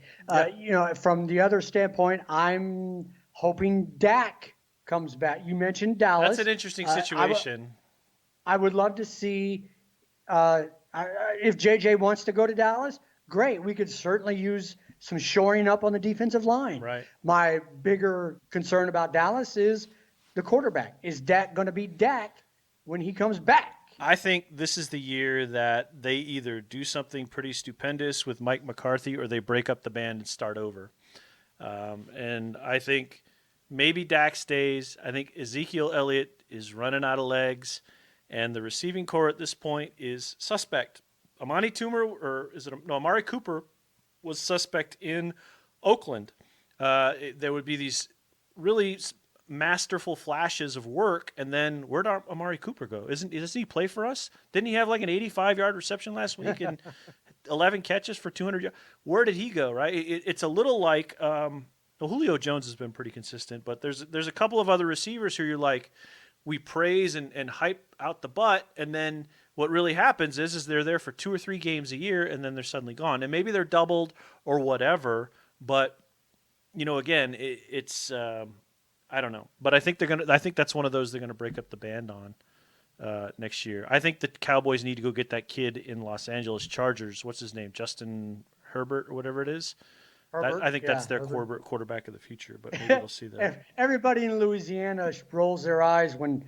From the other standpoint, I'm hoping Dak comes back. You mentioned Dallas. that's an interesting situation. I would love to see if JJ wants to go to Dallas. Great. We could certainly use some shoring up on the defensive line. Right. My bigger concern about Dallas is the quarterback. Is Dak going to be Dak when he comes back? I think this is the year that they either do something pretty stupendous with Mike McCarthy or they break up the band and start over. And I think maybe Dak stays. I think Ezekiel Elliott is running out of legs, and the receiving core at this point is suspect. Amari Cooper was suspect in Oakland. There would be these really masterful flashes of work, and then where'd Amari Cooper go? Doesn't he play for us? Didn't he have like an 85-yard reception last week and 11 catches for 200 yards? Where did he go? Right? It's a little like well, Julio Jones has been pretty consistent, but there's a couple of other receivers who you're like, we praise and hype out the butt, and then what really happens is they're there for 2 or 3 games a year, and then they're suddenly gone, and maybe they're doubled or whatever, but again, it's I don't know, but I think that's one of those they're gonna break up the band on next year. I think the Cowboys need to go get that kid in Los Angeles Chargers. What's his name? Justin Herbert or whatever it is. I think that's their quarterback of the future, but maybe we'll see that. Everybody in Louisiana rolls their eyes when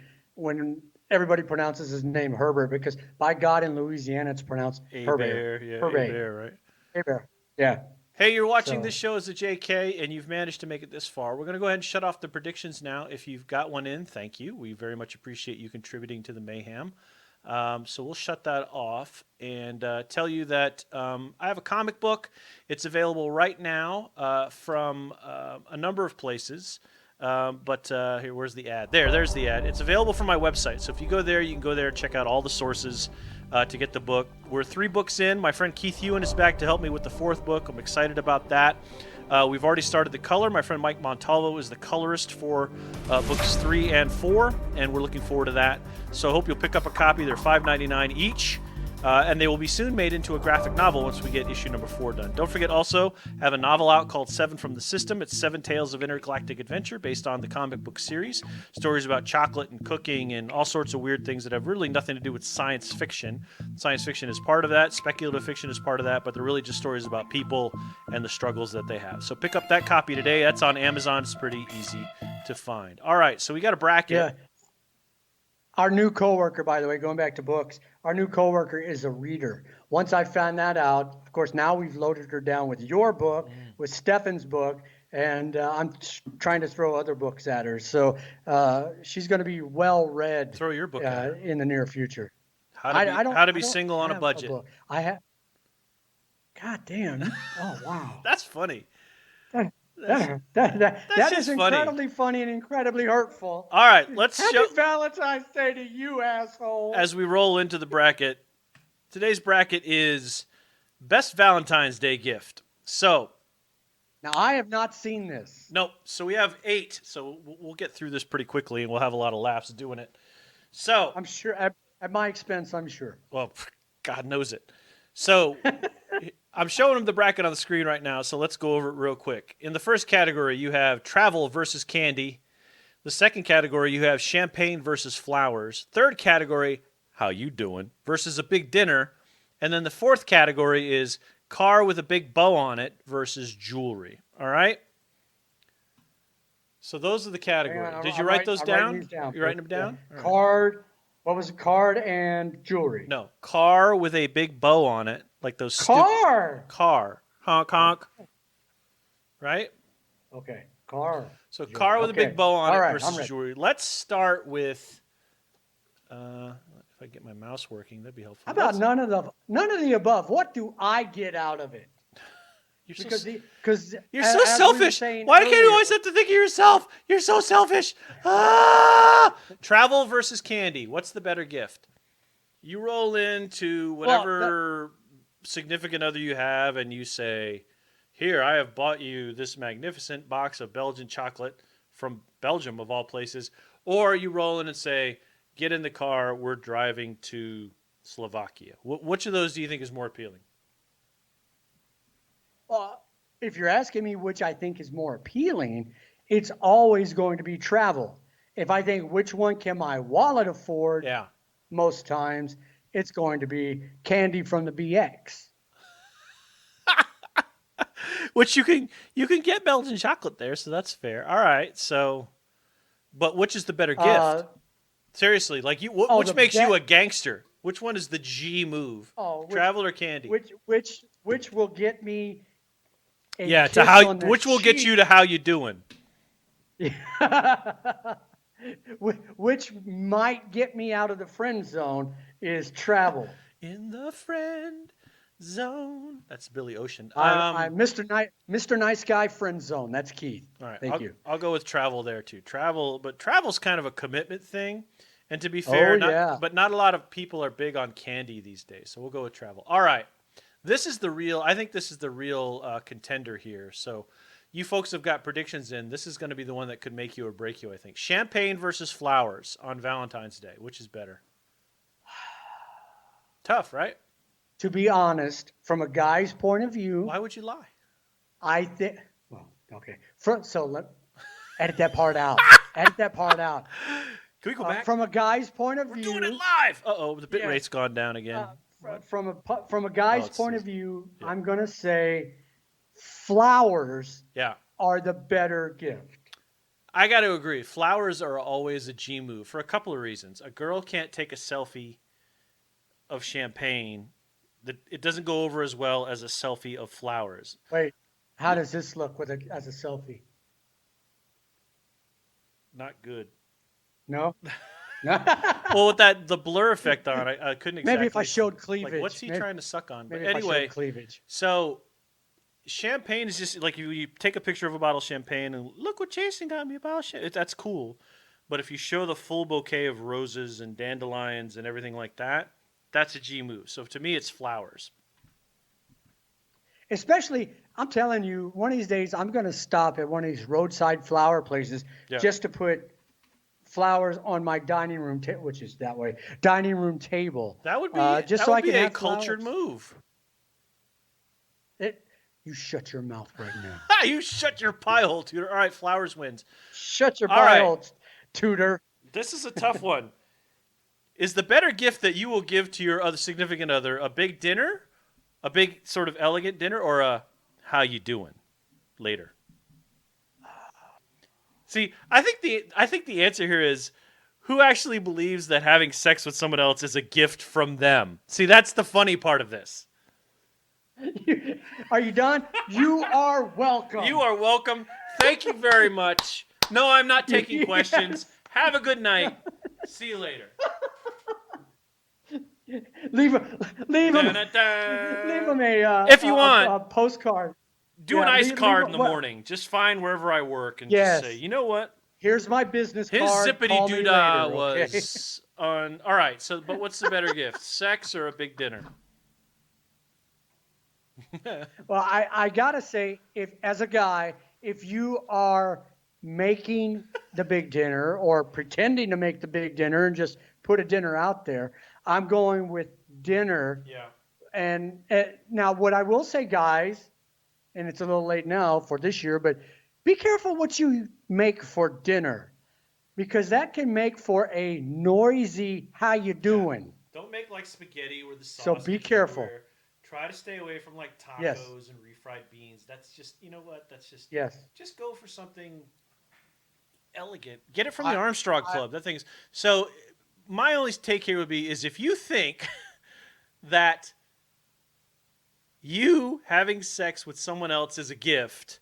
everybody pronounces his name Herbert, because by God, in Louisiana it's pronounced Herbert. Yeah, Herbert. Bear, right? Herbert. Yeah. Hey, you're watching this show as a JK, and you've managed to make it this far. We're going to go ahead and shut off the predictions now. If you've got one in, thank you. We very much appreciate you contributing to the mayhem. So we'll shut that off and tell you that I have a comic book. It's available right now from a number of places. But here, where's the ad? There's the ad. It's available from my website. So if you go there, you can go there and check out all the sources to get the book. We're 3 books in. My friend Keith Ewan is back to help me with the 4th book. I'm excited about that. We've already started the color. My friend Mike Montalvo is the colorist for books 3 and 4, and we're looking forward to that. So I hope you'll pick up a copy. They're $5.99 each. And they will be soon made into a graphic novel once we get issue number 4 done. Don't forget also, I have a novel out called 7 from the System. It's 7 tales of intergalactic adventure based on the comic book series. Stories about chocolate and cooking and all sorts of weird things that have really nothing to do with science fiction. Science fiction is part of that. Speculative fiction is part of that. But they're really just stories about people and the struggles that they have. So pick up that copy today. That's on Amazon. It's pretty easy to find. All right, so we got a bracket. Yeah. Our new coworker, by the way, going back to books, our new coworker is a reader. Once I found that out, of course, now we've loaded her down with your book, with Stefan's book, and I'm trying to throw other books at her. So she's going to be well read. Throw your book at her in the near future. How to be single on a budget. I have. God damn! Oh wow. That's funny. That is incredibly funny and incredibly hurtful. All right, let's Happy Valentine's Day to you, asshole. As we roll into the bracket, today's bracket is best Valentine's Day gift. So, now I have not seen this. Nope. So we have 8. So we'll get through this pretty quickly, and we'll have a lot of laughs doing it. So I'm sure at my expense. I'm sure. Well, God knows it. So. I'm showing them the bracket on the screen right now, so let's go over it real quick. In the first category, you have travel versus candy. The second category, you have champagne versus flowers. Third category, how you doing, versus a big dinner. And then the fourth category is car with a big bow on it versus jewelry. All right? So those are the categories. Did you write those down? You writing them down? Yeah. Card. What was it? Card and jewelry. No, car with a big bow on it, like those. Car. Honk honk. Right. Okay. Car. So jewelry. Car with a big bow on it versus jewelry. Let's start with. If I get my mouse working, that'd be helpful. How about none of the above? What do I get out of it? Because you're so selfish. Why can't you always have to think of yourself? You're so selfish. Ah! Travel versus candy. What's the better gift? You roll into whatever significant other you have, and you say, "Here, I have bought you this magnificent box of Belgian chocolate from Belgium, of all places." Or you roll in and say, "Get in the car. We're driving to Slovakia." Which of those do you think is more appealing? Well, if you're asking me which I think is more appealing, it's always going to be travel. If I think which one can my wallet afford, most times it's going to be candy from the BX. Which you can get Belgian chocolate there, so that's fair. All right, so, but which is the better gift? Seriously, like which makes you a gangster? Which one is the G move? Travel or candy? Which will get me? Which will get you to how you doing? Which might get me out of the friend zone is travel. In the friend zone. That's Billy Ocean. Mr. Nice Guy friend zone. That's Keith. All right, Thank you. I'll go with travel there too. But travel's kind of a commitment thing. And to be Oh fair, yeah. not a lot of people are big on candy these days. So we'll go with travel. All right. I think this is the real contender here. So you folks have got predictions in. This is going to be the one that could make you or break you, I think. Champagne versus flowers on Valentine's Day. Which is better? Tough, right? To be honest, from a guy's point of view, Why would you lie? I think. Well, okay. Edit that part out. Edit that part out. Can we go back? From a guy's point of We're view, doing it live. The bit Yes. rate's gone down again. from a guy's it's point still- of view, yeah. I'm gonna say flowers Yeah. are the better gift. I got to agree. Flowers are always a G move for a couple of reasons. A girl can't take a selfie of champagne. It doesn't go over as well as a selfie of flowers. Wait, how does this look as a selfie? Not good. No. Well, with the blur effect on, I couldn't exactly. Maybe if I showed cleavage. Like, what's he trying to suck on? But Maybe if I anyway, showed cleavage. so champagne is just like you take a picture of a bottle of champagne and look what Jason got me a bottle of champagne. That's cool. But if you show the full bouquet of roses and dandelions and everything like that, that's a G move. So to me, it's flowers. Especially, I'm telling you, one of these days I'm going to stop at one of these roadside flower places Yeah. just to put flowers on my dining room table, which is that way, dining room table. That would be just that so would I be can a have cultured flowers. move. You shut your mouth right now. You shut your pie hole, Tudor. All right, flowers wins. Shut your All right. pile, Tudor. This is a tough one. Is the better gift that you will give to your other significant other a big dinner, a big sort of elegant dinner, or a how you doing later? See, I think the answer here is who actually believes that having sex with someone else is a gift from them. See, that's the funny part of this. Are you done? You are welcome. You are welcome. Thank you very much. No, I'm not taking questions. Have a good night. See you later. Leave him Dun-dun-dun. if you want. a postcard. Do an ice card in the morning. Just find wherever I work and Yes. just say, you know what? Here's my business His card. zippity Call me doodah later, okay? was on. All right. So, but what's the better gift? Sex or a big dinner? Well, I gotta say, as a guy, if you are making the big dinner or pretending to make the big dinner and just put a dinner out there, I'm going with dinner. Yeah. And now, what I will say, guys, and it's a little late now for this year, but be careful what you make for dinner, because that can make for a noisy "How you doing?" Don't make like spaghetti where the sauce. So be is careful. everywhere. Try to stay away from like tacos Yes. and refried beans. That's just, you know what? That's just Yes. Just go for something elegant. Get it from the Armstrong Club. That thing's so. My only take here would be is if you think that you having sex with someone else is a gift,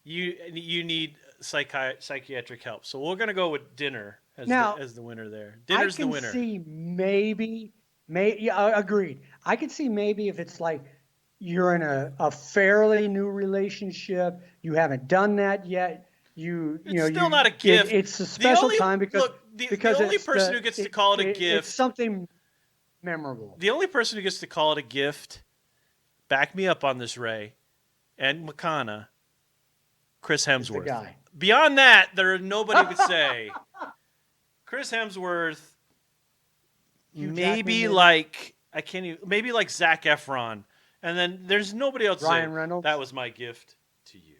you need psychiatric help. So we're gonna go with dinner as the winner there. Dinner's the winner. I can see maybe, agreed. I could see maybe if it's like you're in a fairly new relationship, you haven't done that yet. It's still not a gift. It's a special time because the only person who gets to call it a gift. It's something memorable. The only person who gets to call it a gift, back me up on this, Ray, and McConna, Chris Hemsworth. The guy. Beyond that, there are nobody who could say. Chris Hemsworth, maybe like I can't even, maybe like Zac Efron, and then there's nobody else. Ryan Reynolds. That was my gift to you.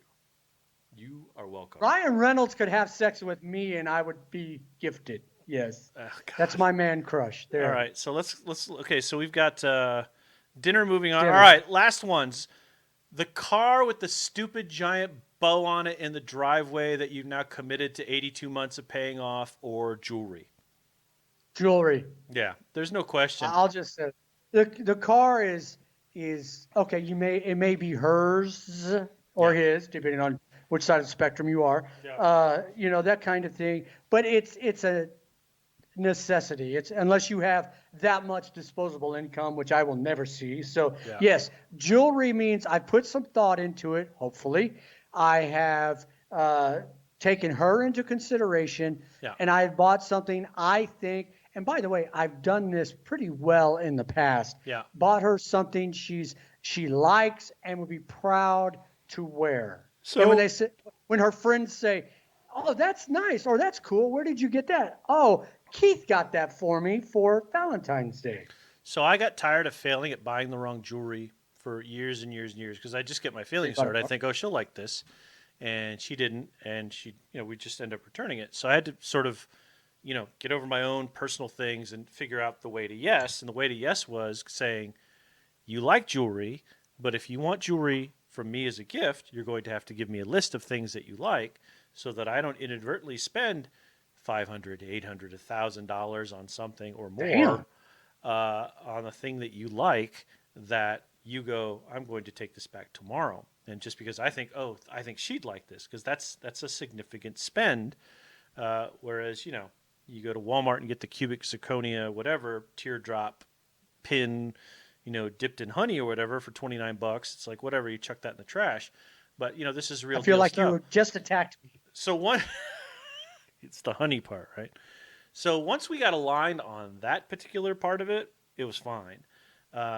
You are welcome. Ryan Reynolds could have sex with me, and I would be gifted. Yes, that's my man crush. There. All right, so let's. Okay, so we've got dinner. Moving on. Dinner. All right, last ones. The car with the stupid giant bow on it in the driveway that you've now committed to 82 months of paying off, or jewelry. Jewelry. Yeah, there's no question. I'll just say the car is okay. It may be hers or his, depending on which side of the spectrum you are. Yeah. That kind of thing. But it's a necessity. It's unless you have that much disposable income, which I will never see. So Yeah. yes, jewelry means I put some thought into it. Hopefully, I have taken her into consideration, Yeah. and I've bought something I think. And by the way, I've done this pretty well in the past. Yeah. Bought her something she likes and would be proud to wear. And So when her friends say, "Oh, that's nice," or "That's cool. Where did you get that?" "Oh, Keith got that for me for Valentine's Day." So I got tired of failing at buying the wrong jewelry for years and years and years because I just get my feelings hurt. I think, oh, she'll like this, and she didn't, and we just end up returning it. So I had to sort of, get over my own personal things and figure out the way to yes. And the way to yes was saying, you like jewelry, but if you want jewelry from me as a gift, you're going to have to give me a list of things that you like, so that I don't inadvertently spend $500, $800, $1,000 on something or more. Damn. On a thing that you like, that you go, I'm going to take this back tomorrow. And just because I think she'd like this, because that's a significant spend. Whereas, you go to Walmart and get the cubic zirconia, whatever, teardrop pin, dipped in honey or whatever for $29. It's like, whatever, you chuck that in the trash. But, this is real I feel deal like stuff. you just attacked me. So it's the honey part, right? So once we got aligned on that particular part of it, it was fine.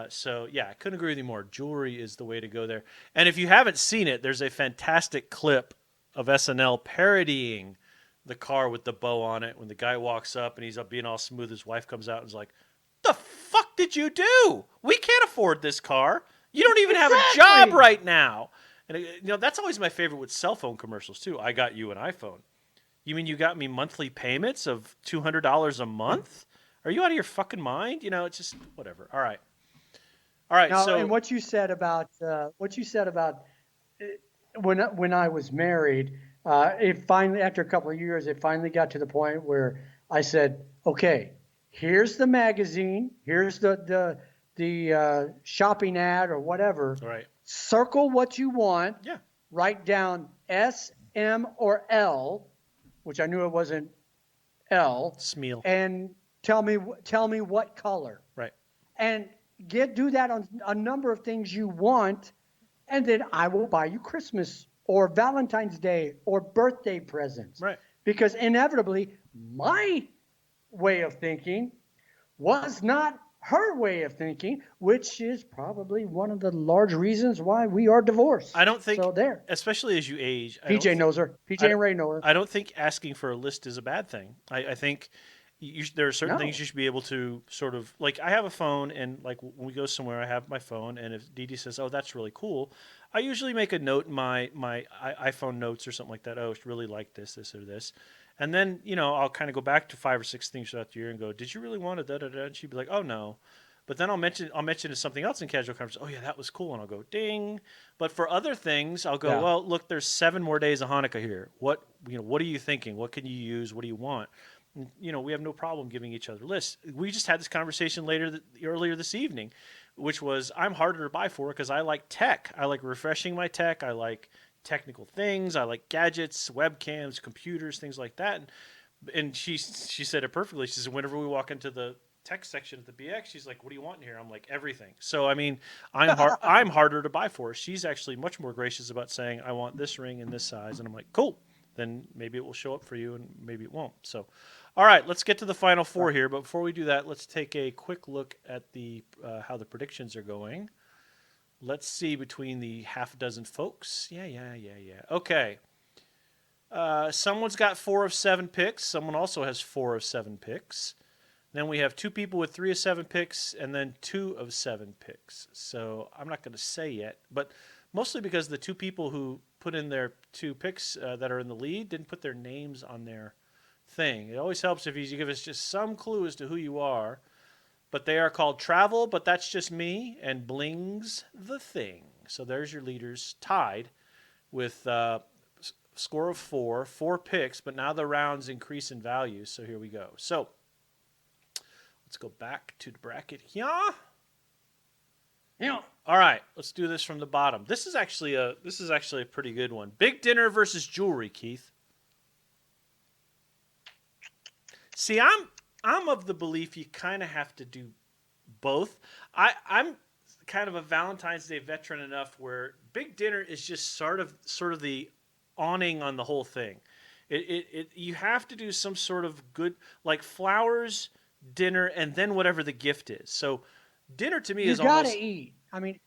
So yeah, I couldn't agree with you more. Jewelry is the way to go there. And if you haven't seen it, there's a fantastic clip of SNL parodying the car with the bow on it when the guy walks up and he's up being all smooth. His wife comes out and is like, "The fuck did you do? We can't afford this car. You don't even have a job right now." And that's always my favorite with cell phone commercials too. I got you an iPhone. You mean you got me monthly payments of $200 a month? Are you out of your fucking mind? It's just whatever. All right. Now, So and what you said about when I was married, it finally, after a couple of years, it finally got to the point where I said, "Okay, here's the magazine, here's the shopping ad or whatever. right. Circle what you want. Yeah. Write down S, M, or L, which I knew it wasn't L, Smeal. and tell me what color. Right. And do that on a number of things you want, and then I will buy you Christmas or Valentine's Day or birthday presents." Right. Because inevitably, my way of thinking was not her way of thinking, which is probably one of the large reasons why we are divorced. I don't think, so. There, especially as you age, PJ knows her. PJ and Ray know her. I don't think asking for a list is a bad thing. I think there are certain No. things you should be able to sort of, like, I have a phone, and like when we go somewhere, I have my phone, and if Dee Dee says, "Oh, that's really cool," I usually make a note in my iPhone notes or something like that. "Oh, I really like this or this." And then, I'll kind of go back to 5 or 6 things throughout the year and go, "Did you really want it? Da da da." And she'd be like, "Oh no." But then I'll mention something else in casual conversation. "Oh yeah, that was cool," and I'll go ding. But for other things, I'll go, Yeah. "Well, look, there's 7 more days of Hanukkah here. What are you thinking? What can you use? What do you want?" We have no problem giving each other lists. We just had this conversation earlier this evening, which was, I'm harder to buy for because I like tech. I like refreshing my tech. I like technical things. I like gadgets, webcams, computers, things like that. And she said it perfectly. She said, whenever we walk into the tech section at the BX, she's like, "What do you want in here?" I'm like, "Everything." So I mean, I'm harder to buy for. She's actually much more gracious about saying, "I want this ring in this size," and I'm like, "Cool." Then maybe it will show up for you, and maybe it won't. So, all right, let's get to the final 4 here. But before we do that, let's take a quick look at the how the predictions are going. Let's see between the half dozen folks. Yeah. Okay. Someone's got 4 of 7 picks. Someone also has 4 of 7 picks. Then we have 2 people with 3 of 7 picks, and then 2 of 7 picks. So I'm not going to say yet, but mostly because the 2 people who put in their 2 picks that are in the lead didn't put their names on their thing. It always helps if you give us just some clue as to who you are. But they are called Travel, But That's Just Me, and Bling's the Thing. So there's your leaders tied with score of 4 picks, but now the rounds increase in value. So here we go. So let's go back to the bracket here. Yeah. All right, let's do this from the bottom. This is actually a pretty good one. Big dinner versus jewelry, Keith. See, I'm of the belief you kind of have to do both. I'm kind of a Valentine's Day veteran enough where big dinner is just sort of the awning on the whole thing. You have to do some sort of good, like flowers, dinner, and then whatever the gift is. So dinner to me You is got to almost eat. I mean,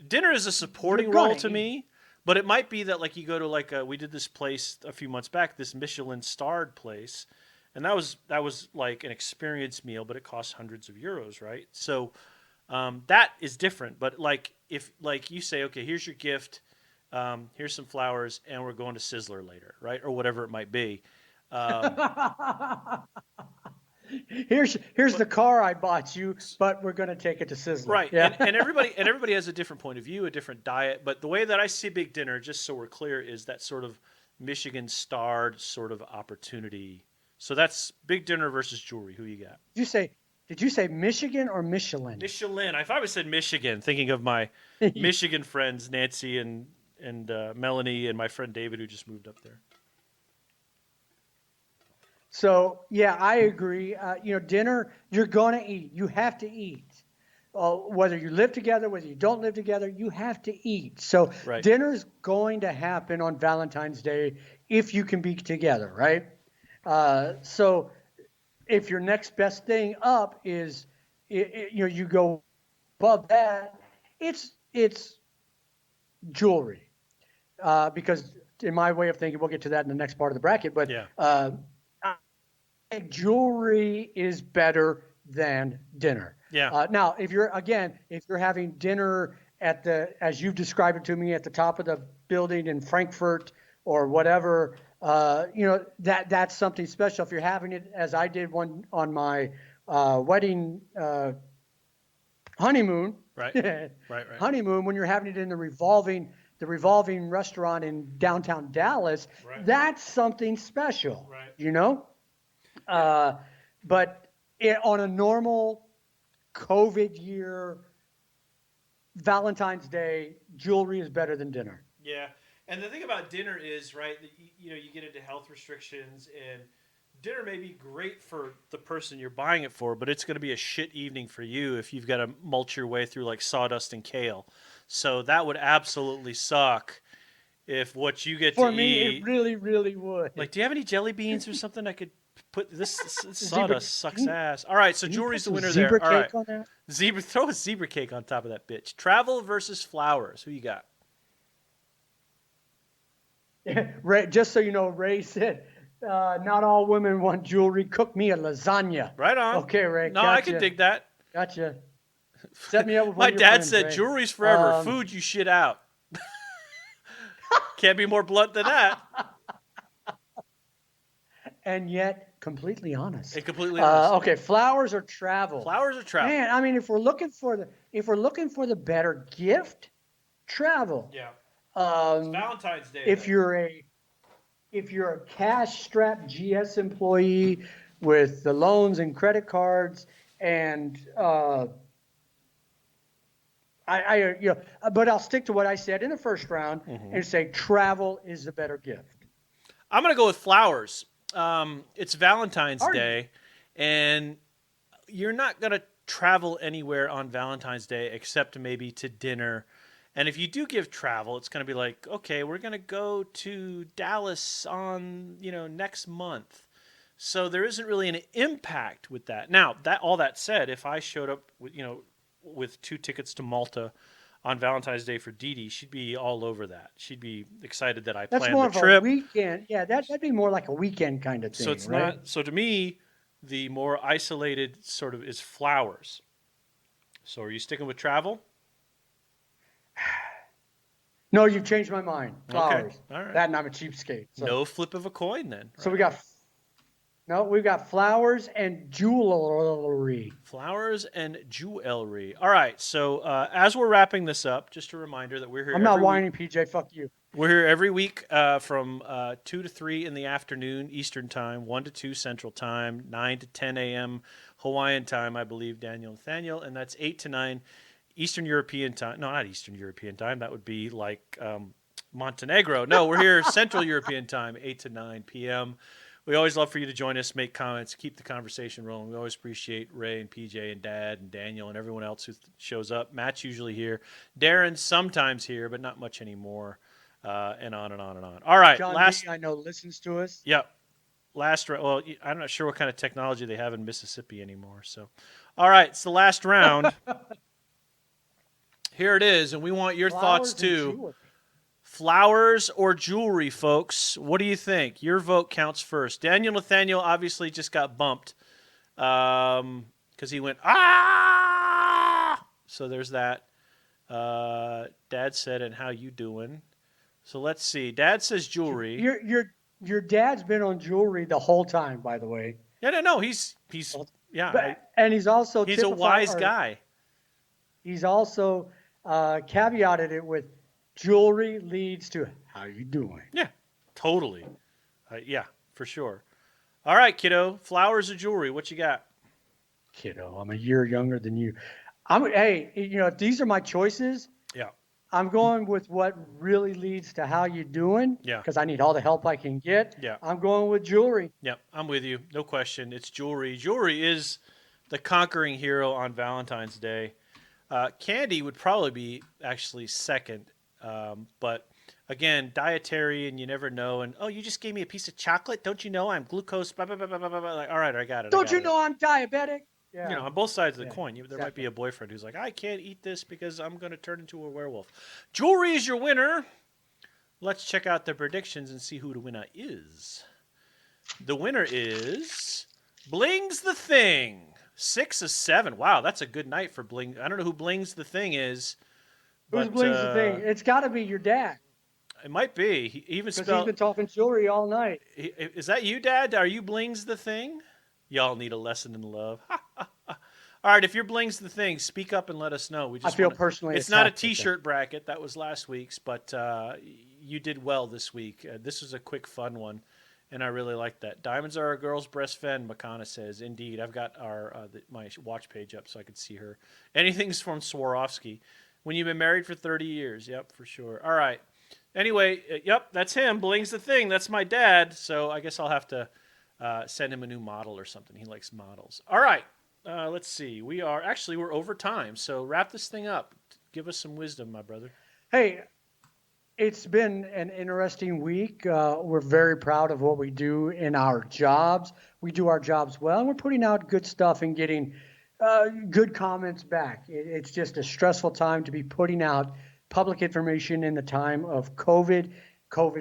dinner is a you're supporting going role to to eat. me. But it might be that like you go to like we did this place a few months back, this Michelin starred place, and that was like an experience meal, but it costs hundreds of euros, right? So that is different. But like if like you say, okay, here's your gift, here's some flowers, and we're going to Sizzler later, right, or whatever it might be. Um, Here's but the car I bought you, but we're going to take it to Sizzler. right, Yeah. and everybody has a different point of view, a different diet. But the way that I see big dinner, just so we're clear, is that sort of Michigan starred sort of opportunity. So that's big dinner versus jewelry. Who you got? Did you say did you say Michigan or Michelin? Michelin. I probably said Michigan, thinking of my Michigan friends Nancy and Melanie and my friend David who just moved up there. So yeah, I agree. Dinner you're going to eat. You have to eat. Whether you live together, whether you don't live together, you have to eat. So Right. dinner's going to happen on Valentine's Day if you can be together, right? So if your next best thing up is, you go above that, it's jewelry. Because in my way of thinking, we'll get to that in the next part of the bracket, but Yeah. I think jewelry is better than dinner. Yeah. Now, if you're having dinner at as you've described it to me, at the top of the building in Frankfurt or whatever, that's something special. If you're having it as I did one on my wedding honeymoon, Right. Right. Right. honeymoon, when you're having it in the revolving restaurant in downtown Dallas, Right. that's something special, Right. you know. Yeah. But on a normal COVID year, Valentine's Day, jewelry is better than dinner. Yeah. And the thing about dinner is, right, that you get into health restrictions, and dinner may be great for the person you're buying it for, but it's going to be a shit evening for you if you've got to mulch your way through like sawdust and kale. So that would absolutely suck if what you get to For me, it eat, really, really would. like, do you have any jelly beans or something I could put this Zebra, sawdust sucks ass. All right, so can you put jewelry's the some winner zebra there. All right. cake on that? Zebra, throw a zebra cake on top of that bitch. Travel versus flowers. Who you got? Ray, just so you know, Ray said, not all women want jewelry. Cook me a lasagna. Right on. Okay, Ray, No, I can gotcha. dig that. Gotcha. Set me up with one My of your dad friends, said Ray. jewelry's forever. Um, Food you shit out. Can't be more blunt than that. and yet, completely honest. And completely honest. Okay, flowers or travel? Flowers or travel? Man, I mean, if we're looking for the better gift, travel. Yeah. It's Um, Valentine's Day. if though. you're a if you're a cash-strapped GS employee with the loans and credit cards, and but I'll stick to what I said in the first round and say travel is the better gift. I'm gonna go with flowers. It's Valentine's Are you? Day, and you're not gonna travel anywhere on Valentine's Day except maybe to dinner. And if you do give travel, it's gonna be like, okay, we're gonna go to Dallas on next month. So there isn't really an impact with that. Now, that said, if I showed up with 2 tickets to Malta on Valentine's Day for Dee Dee, she'd be all over that. She'd be excited that I That's planned more the of a trip. weekend. Yeah, that'd be more like a weekend kind of So thing, it's right? not. So to me, the more isolated sort of is flowers. So are you sticking with travel? No, you've changed my mind. Okay. Flowers. All right. That and I'm a cheapskate. So, No flip of a coin then. so Right. we've got flowers and jewelry. Flowers and jewelry. All right. So as we're wrapping this up, just a reminder that we're here I'm not every week. whining, PJ. Fuck you. We're here every week from 2 to 3 in the afternoon Eastern Time, 1 to 2 Central Time, 9 to 10 a.m. Hawaiian Time, I believe, Daniel Nathaniel, and that's 8 to 9 Eastern European Time. No, not Eastern European Time. That would be like Montenegro. No, we're here Central European Time, 8 to 9 p.m. we always love for you to join us, make comments, keep the conversation rolling. We always appreciate Ray and PJ and Dad and Daniel and everyone else who shows up. Matt's usually here. Darren's sometimes here, but not much anymore. And on and on and on. All right, John last. B, I know, listens to us. Yep. Last round. Well, I'm not sure what kind of technology they have in Mississippi anymore. So, all right, it's the last round. Here it is, and we want your thoughts too. Flowers or jewelry, folks? What do you think? Your vote counts first. Daniel Nathaniel obviously just got bumped because he went ah. So there's that. Dad said, "And how you doing?" So let's see. Dad says jewelry. Your dad's been on jewelry the whole time, by the way. No. He's yeah. And he's also he's a wise guy. He's also caveated it with jewelry leads to how you doing. Yeah, totally. Yeah, for sure. All right, kiddo. Flowers or jewelry? What you got? Kiddo, I'm a year younger than you. Hey, if these are my choices. Yeah. I'm going with what really leads to how you doing. Yeah. Because I need all the help I can get. Yeah. I'm going with jewelry. Yeah, I'm with you. No question. It's jewelry. Jewelry is the conquering hero on Valentine's Day. Candy would probably be actually second. But again, dietary and you never know. And, you just gave me a piece of chocolate. Don't you know I'm glucose? Blah, blah, blah, blah, blah, blah. Like, all right, I got it. Don't you know I'm diabetic? Yeah. On both sides of the coin, there exactly. might be a boyfriend who's like, I can't eat this because I'm going to turn into a werewolf. Jewelry is your winner. Let's check out the predictions and see who the winner is. The winner is Bling's the Thing. 6 of 7. Wow, that's a good night for Bling. I don't know who Bling's the Thing is. Who's Bling's the Thing? It's got to be your dad. It might be. He even spelled. Because he's been talking jewelry all night. Is that you, Dad? Are you Bling's the Thing? Y'all need a lesson in love. All right, if you're Bling's the Thing, speak up and let us know. I feel personally It's not a T-shirt bracket. That was last week's, but you did well this week. This was a quick, fun one, and I really like that. Diamonds are a girl's best friend, Makana says. Indeed. I've got my watch page up so I could see her. Anything's from Swarovski. When you've been married for 30 years. Yep, for sure. All right. Anyway, yep, that's him. Bling's the Thing. That's my dad, so I guess I'll have to send him a new model or something. He likes models. All right. Let's see. We're over time. So wrap this thing up. Give us some wisdom, my brother. Hey, it's been an interesting week. We're very proud of what we do in our jobs. We do our jobs well, and we're putting out good stuff and getting good comments back. It's just a stressful time to be putting out public information in the time of COVID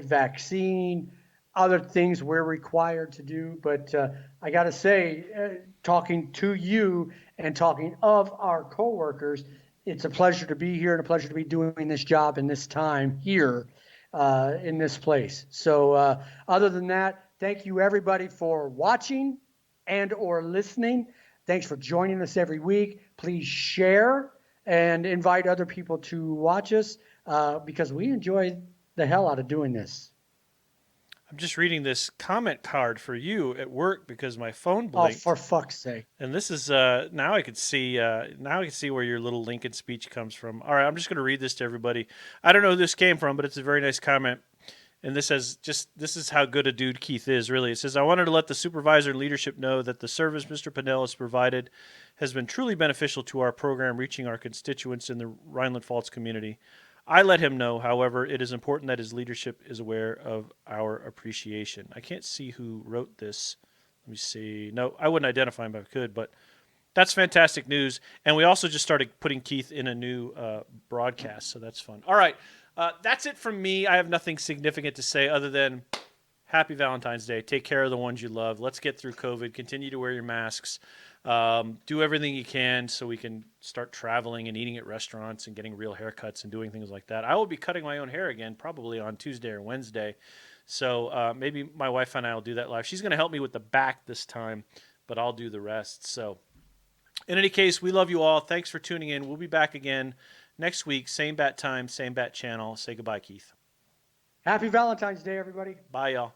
vaccine, other things we're required to do. But I got to say, talking to you and talking of our coworkers, it's a pleasure to be here and a pleasure to be doing this job in this time here in this place. So other than that, thank you everybody for watching and or listening. Thanks for joining us every week. Please share and invite other people to watch us because we enjoy the hell out of doing this. I'm just reading this comment card for you at work because my phone blinked. Oh, for fuck's sake! And this is now I can see where your little Lincoln speech comes from. All right, I'm just going to read this to everybody. I don't know who this came from, but it's a very nice comment. And this is how good a dude Keith is, really. It says, I wanted to let the supervisor and leadership know that the service Mr. Pinnell has provided has been truly beneficial to our program reaching our constituents in the Rhineland Pfalz community. I let him know, however, it is important that his leadership is aware of our appreciation. I can't see who wrote this. Let me see. No, I wouldn't identify him if I could, but that's fantastic news. And we also just started putting Keith in a new broadcast, so that's fun. All right. That's it from me. I have nothing significant to say other than happy Valentine's Day. Take care of the ones you love. Let's get through COVID. Continue to wear your masks. Do everything you can so we can start traveling and eating at restaurants and getting real haircuts and doing things like that. I will be cutting my own hair again probably on Tuesday or Wednesday. So maybe my wife and I will do that live. She's going to help me with the back this time, but I'll do the rest. So in any case, we love you all. Thanks for tuning in. We'll be back again next week, same bat time, same bat channel. Say goodbye, Keith. Happy Valentine's Day, everybody. Bye, y'all.